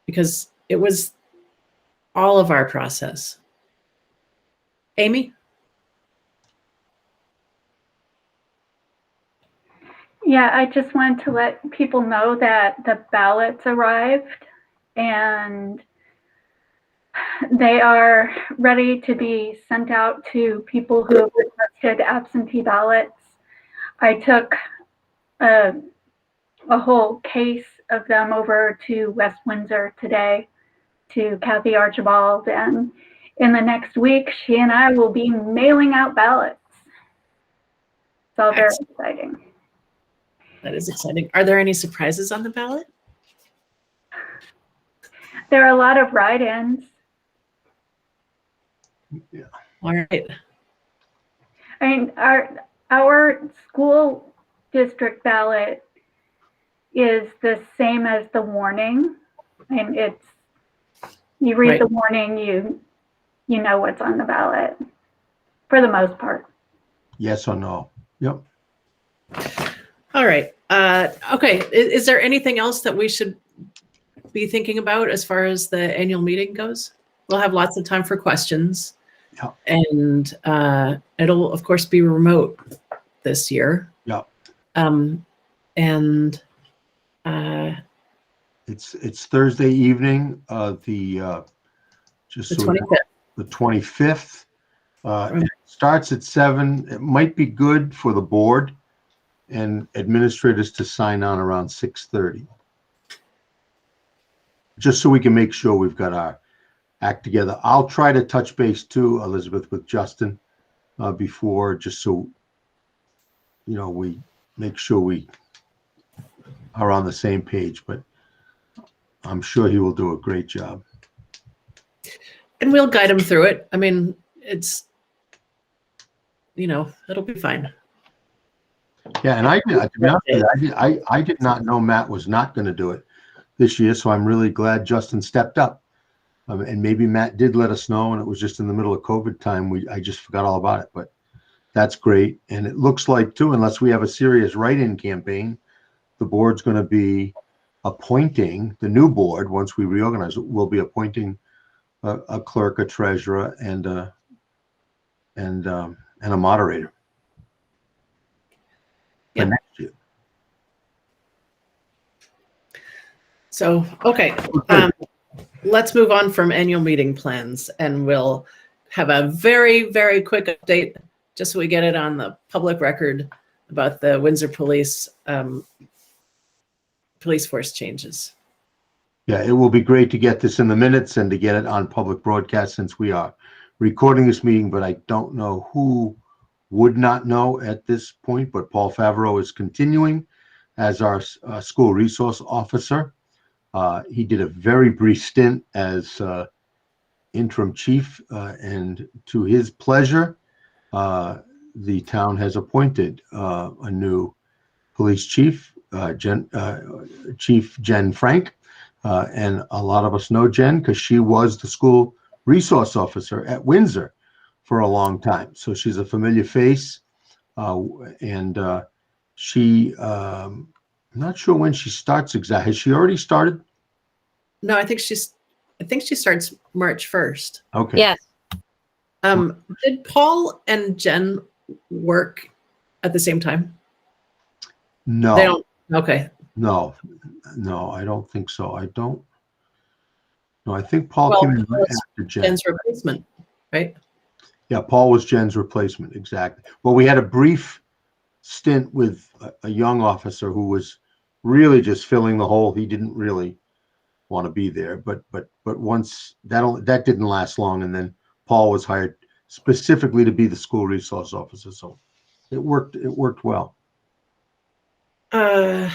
Because it was all of our process. Amy? Yeah, I just wanted to let people know that the ballots arrived and they are ready to be sent out to people who have requested absentee ballots. I took a whole case of them over to West Windsor today to Kathy Archibald, and in the next week, she and I will be mailing out ballots. It's all very exciting. That is exciting. Are there any surprises on the ballot? There are a lot of write-ins. Yeah. All right. I mean, our school district ballot is the same as the warning. And it's, you read the warning, you know what's on the ballot for the most part. Yes or no? Yep. All right. Okay. Is there anything else that we should be thinking about as far as the annual meeting goes? We'll have lots of time for questions. Yeah. And it'll of course be remote this year. Yeah. And it's Thursday evening, just the so 25th. the 25th. It starts at 7. It might be good for the board and administrators to sign on around 6:30. Just so we can make sure we've got our act together. I'll try to touch base too, Elizabeth, with Justin before, just so we make sure we are on the same page, but I'm sure he will do a great job. And we'll guide him through it. I mean, it's, it'll be fine. Yeah, and to be honest with you, I did not know Matt was not going to do it this year, so I'm really glad Justin stepped up. And maybe Matt did let us know, and it was just in the middle of COVID time. I just forgot all about it, but that's great. And it looks like too, unless we have a serious write-in campaign, the board's going to be appointing the new board. Once we reorganize it, we'll be appointing a clerk, a treasurer, and a moderator. Yeah. For next year. So, okay. Let's move on from annual meeting plans, and we'll have a very, very quick update just so we get it on the public record about the Windsor police force changes. Yeah, it will be great to get this in the minutes and to get it on public broadcast, since we are recording this meeting, but I don't know who would not know at this point, but Paul Favreau is continuing as our school resource officer. He did a very brief stint as interim chief, and to his pleasure, the town has appointed a new police chief, Chief Jen Frank, and a lot of us know Jen because she was the school resource officer at Windsor for a long time. So she's a familiar face, and she, I'm not sure when she starts exactly. Has she already started? No, I think she starts March 1st. Okay. Yes. Did Paul and Jen work at the same time? No. They don't. Okay. No, I don't think so. No, I think Paul came in right after Jen. Jen's replacement, right? Yeah, Paul was Jen's replacement, exactly. Well, we had a brief stint with a young officer who was really just filling the hole. He didn't really want to be there, but once that didn't last long, and then Paul was hired specifically to be the school resource officer. So it worked well. Ben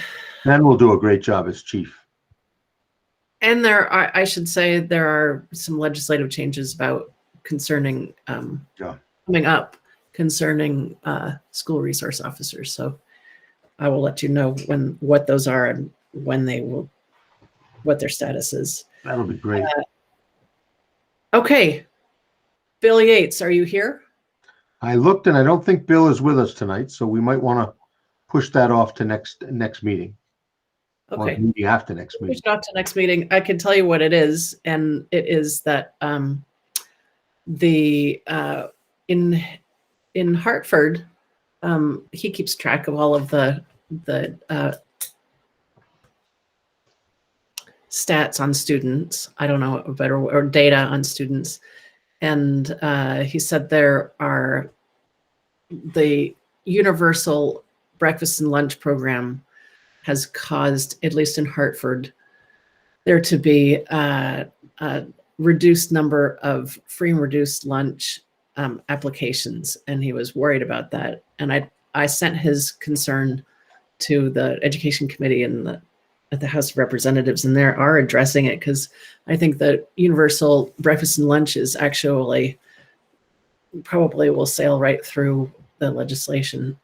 will do a great job as chief. And I should say, there are some legislative changes concerning coming up concerning school resource officers. So I will let you know what those are and what their status is. That'll be great. Okay. Bill Yates, are you here? I looked, and I don't think Bill is with us tonight, so we might want to push that off to next meeting. Okay. Or meeting after next meeting. Push it off to next meeting. I can tell you what it is, and it is that in Hartford, he keeps track of all of the stats on students. I don't know a better, or data on students. And he said there are the universal breakfast and lunch program has caused, at least in Hartford, there to be a reduced number of free and reduced lunch applications. And he was worried about that. And I sent his concern to the Education Committee and at the House of Representatives, and they are addressing it, because I think that universal breakfast and lunch is actually probably will sail right through the legislation.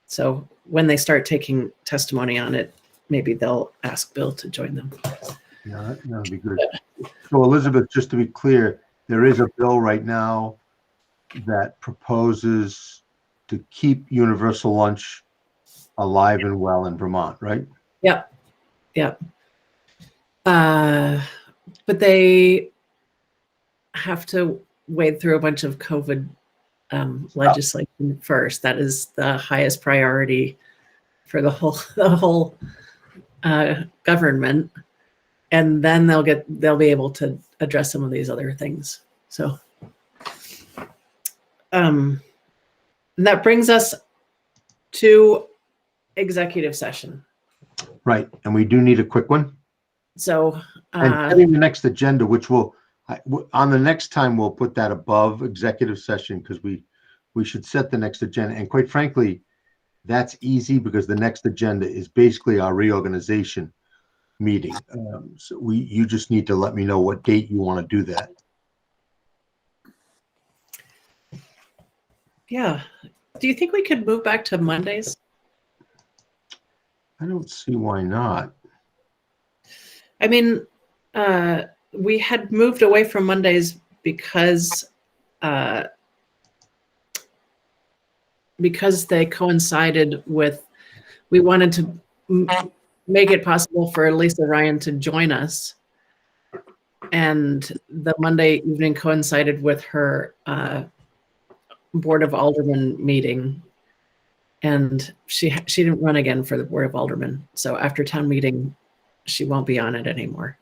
So when they start taking testimony on it, maybe they'll ask Bill to join them. Yeah, that would be good. So Elizabeth, just to be clear, there is a bill right now that proposes to keep universal lunch alive and well in Vermont, right? Yep. Yep. But they have to wade through a bunch of COVID legislation first. That is the highest priority for the whole government, and then they'll be able to address some of these other things. So, and that brings us to executive session. Right, and we do need a quick one. So, And setting the next agenda, which on the next time we'll put that above executive session, because we should set the next agenda. And quite frankly, that's easy because the next agenda is basically our reorganization meeting. So you just need to let me know what date you want to do that. Yeah. Do you think we could move back to Mondays? I don't see why not. I mean, we had moved away from Mondays because they coincided with, we wanted to make it possible for Lisa Ryan to join us. And the Monday evening coincided with her Board of Aldermen meeting. And she didn't run again for the Board of Aldermen. So after town meeting, she won't be on it anymore.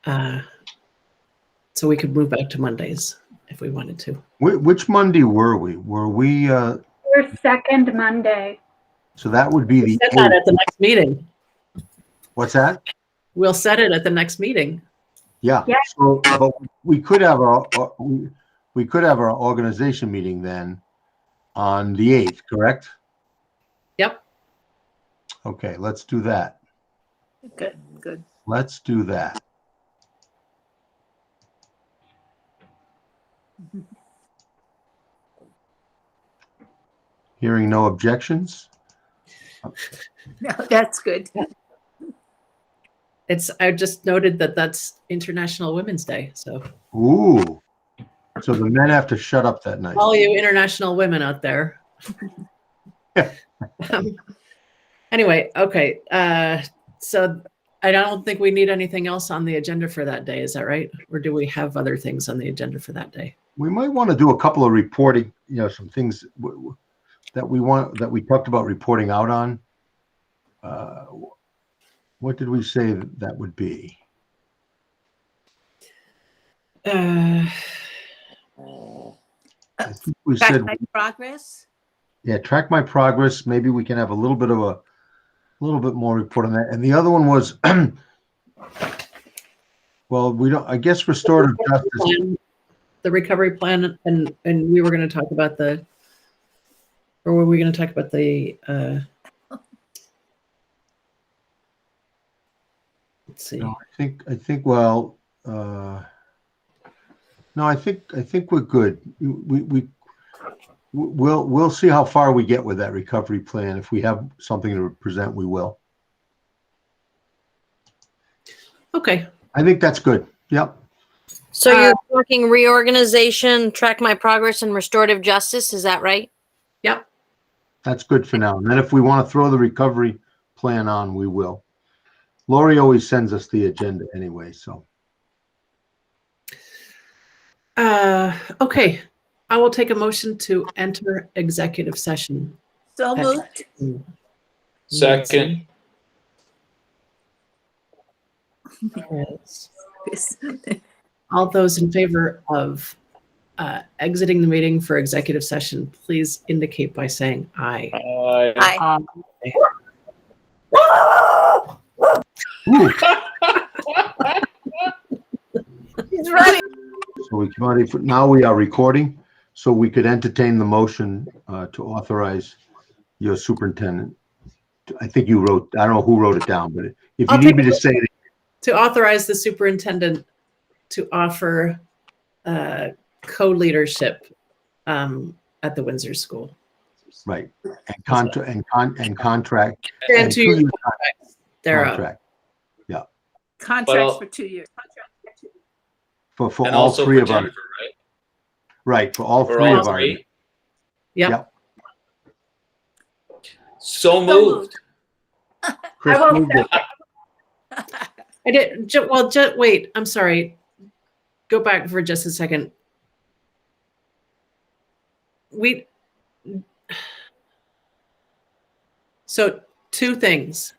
So we could move back to Mondays if we wanted to. Which Monday were we? Were we? Your second Monday. So that would be the. Set that at the next meeting. What's that? We'll set it at the next meeting. Yeah. Yeah. So, but we could have our organization meeting then on the 8th, correct? Yep. Okay, let's do that. Good. Let's do that. Hearing no objections. No, that's good. I just noted that that's International Women's Day. So. Ooh. So the men have to shut up that night. All you international women out there. Anyway, okay. So I don't think we need anything else on the agenda for that day. Is that right? Or do we have other things on the agenda for that day? We might want to do a couple of reporting, some things that we talked about reporting out on. What did we say that would be? Track We said, my progress. yeah, track my progress. Maybe we can have a little bit more report on that. And the other one was, well, I guess restorative justice. The recovery plan, and we were going to talk about or were we going to talk about the, let's see. No, I think, well, no, I think we're good. We'll see how far we get with that recovery plan. If we have something to present, we will. Okay. I think that's good. Yep. So you're talking reorganization, track my progress, and restorative justice. Is that right? Yep. That's good for now. And then if we want to throw the recovery plan on, we will. Lori always sends us the agenda anyway, so. Okay. I will take a motion to enter executive session. So moved. Second. All those in favor of exiting the meeting for executive session, please indicate by saying aye. Aye. He's ready. So now we are recording, so we could entertain the motion to authorize your superintendent. I think you wrote, I don't know who wrote it down, but if you need me to say it. To authorize the superintendent to offer co-leadership at the Windsor School. Right, and contract. And 2 years thereof. Contract. Yeah. Contracts for 2 years. For And all also three for of our, Jennifer, right? right, for all For three all of our. three? Yep. So moved. Chris I will moved it. I did. Well, wait, I'm sorry. Go back for just a second. So two things.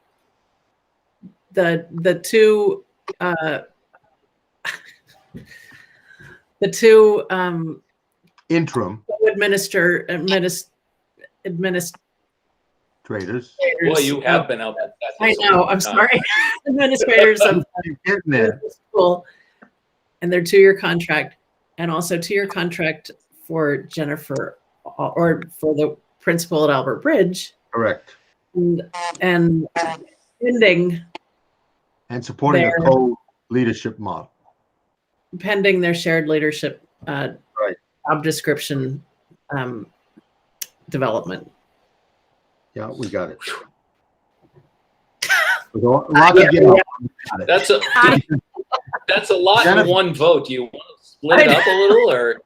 The two Interim administrators. Boy, you have been out at that. I know. I'm sorry. Administrators of the school, and their 2-year contract, and also 2-year contract for Jennifer or for the principal at Albert Bridge. Correct. And pending and supporting a co-leadership model. Pending their shared leadership right. job description development. Yeah, we got it. A lot to get That's a lot in one vote. Do you want to split it up a little, or?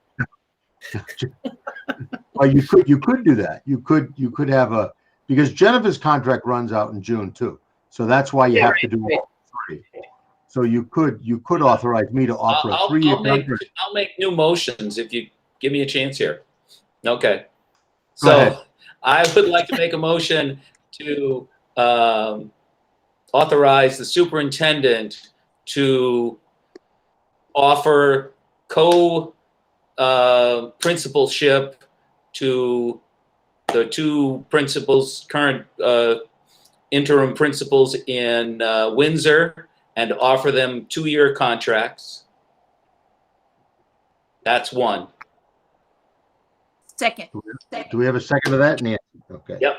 Well, you could do that. You could have because Jennifer's contract runs out in June too, so that's why you have to do all three. So you could authorize me to offer a 3-year contract. I'll make new motions if you give me a chance here. Okay. So I would like to make a motion to authorize the superintendent to offer co-principalship to the 2 principals, current interim principals in Windsor, and offer them 2-year contracts. That's one. Second. Do we have a second to that, Nancy? Okay. Yep.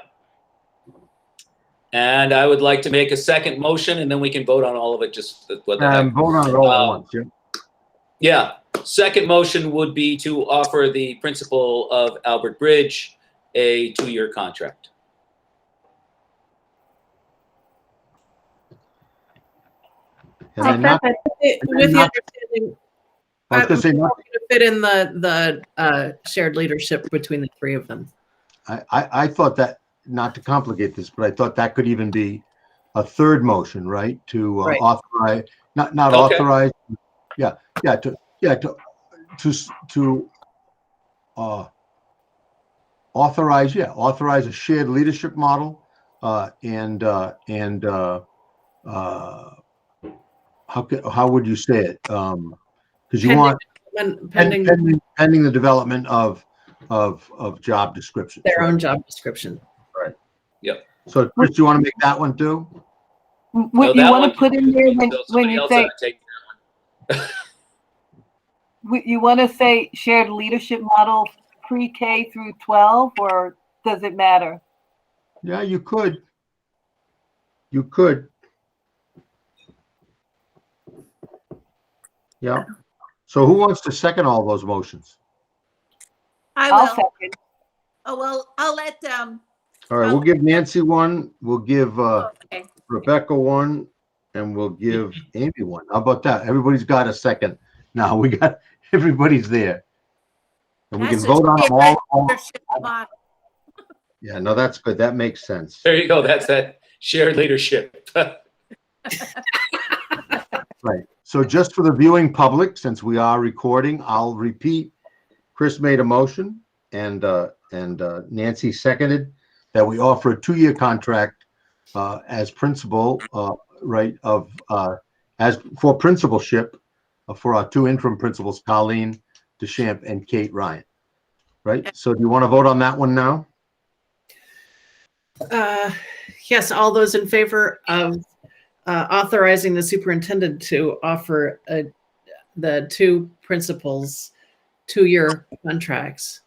And I would like to make a second motion, and then we can vote on all of it. Just what the heck. Vote on it all at once. Yeah. Second motion would be to offer the principal of Albert Bridge a 2-year contract. With the understanding, I'm going to fit in the shared leadership between the 3 of them. I thought that, not to complicate this, but I thought that could even be a 3rd motion, right? To authorize, not authorize, to authorize a shared leadership model, and how would you say it? Because you want pending the development of job descriptions. Their own job description. Right. Yep. So Chris, do you want to make that one too? What you want to put in there when you say you want to say shared leadership model pre-K through 12, or does it matter? Yeah, you could. You could. Yeah. So who wants to second all those motions? I'll second. Oh, well, I'll let All right, we'll give Nancy one, we'll give Rebecca one, and we'll give Amy one. How about that? Everybody's got a second. Now everybody's there. And we can vote on them all. Yeah, no, that's good. That makes sense. There you go. That's that shared leadership. Right. So just for the viewing public, since we are recording, I'll repeat. Chris made a motion and Nancy seconded that we offer a 2-year contract as principal, as for principalship for our 2 interim principals, Colleen Deschamps and Kate Ryan. Right. So do you want to vote on that one now? Yes. All those in favor of authorizing the superintendent to offer the 2 principals 2-year contracts,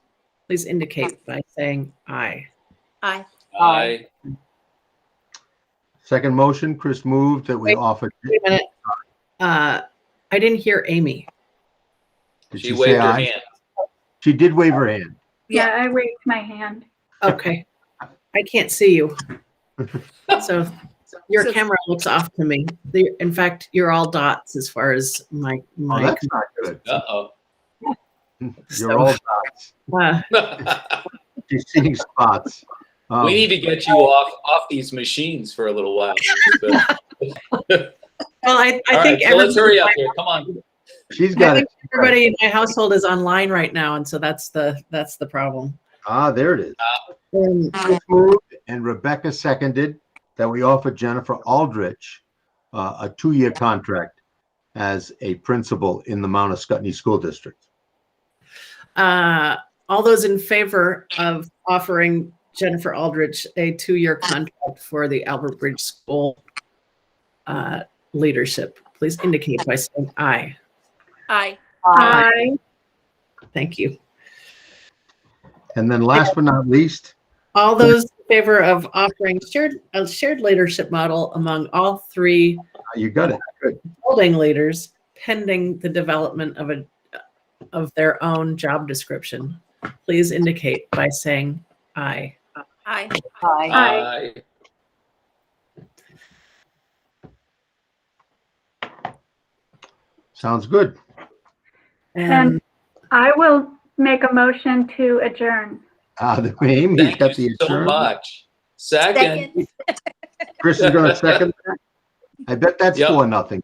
please indicate by saying aye. Aye. Aye. Second motion, Chris moved that we offer. Wait a minute. I didn't hear Amy. Did She waved her aye? hand. She did wave her hand. Yeah, I raised my hand. Okay. I can't see you. So your camera looks off to me. In fact, you're all dots as far as my. Oh, that's not good. Uh-oh. You're all dots. She's seeing spots. We need to get you off these machines for a little while. Well, I think so let's hurry up here. Come on. She's got it. Everybody in my household is online right now, and so that's the problem. There it is. And Chris moved and Rebecca seconded that we offer Jennifer Aldrich a 2-year contract as a principal in the Mount Ascutney School District. all those in favor of offering Jennifer Aldrich a 2-year contract for the Albert Bridge School leadership, please indicate by saying aye. Aye. Aye. Thank you. And then last but not least, All those in favor of offering a shared leadership model among all 3 you got it. Good. building leaders pending the development of their own job description, please indicate by saying aye. Aye. Aye. Sounds good. And I will make a motion to adjourn. Amy, Thank got you the so adjourn. much. Second. Chris is going to second that. I bet that's Yep. 4-0.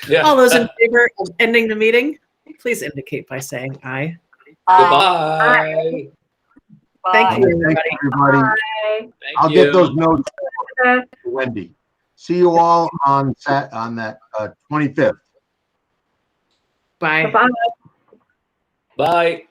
Yeah. all those in favor of ending the meeting, please indicate by saying aye. Goodbye. Thank you, Thank everybody. everybody. Bye. Thank I'll you. get those notes to Wendy. See you all on that 25th. Bye. Bye-bye. Bye.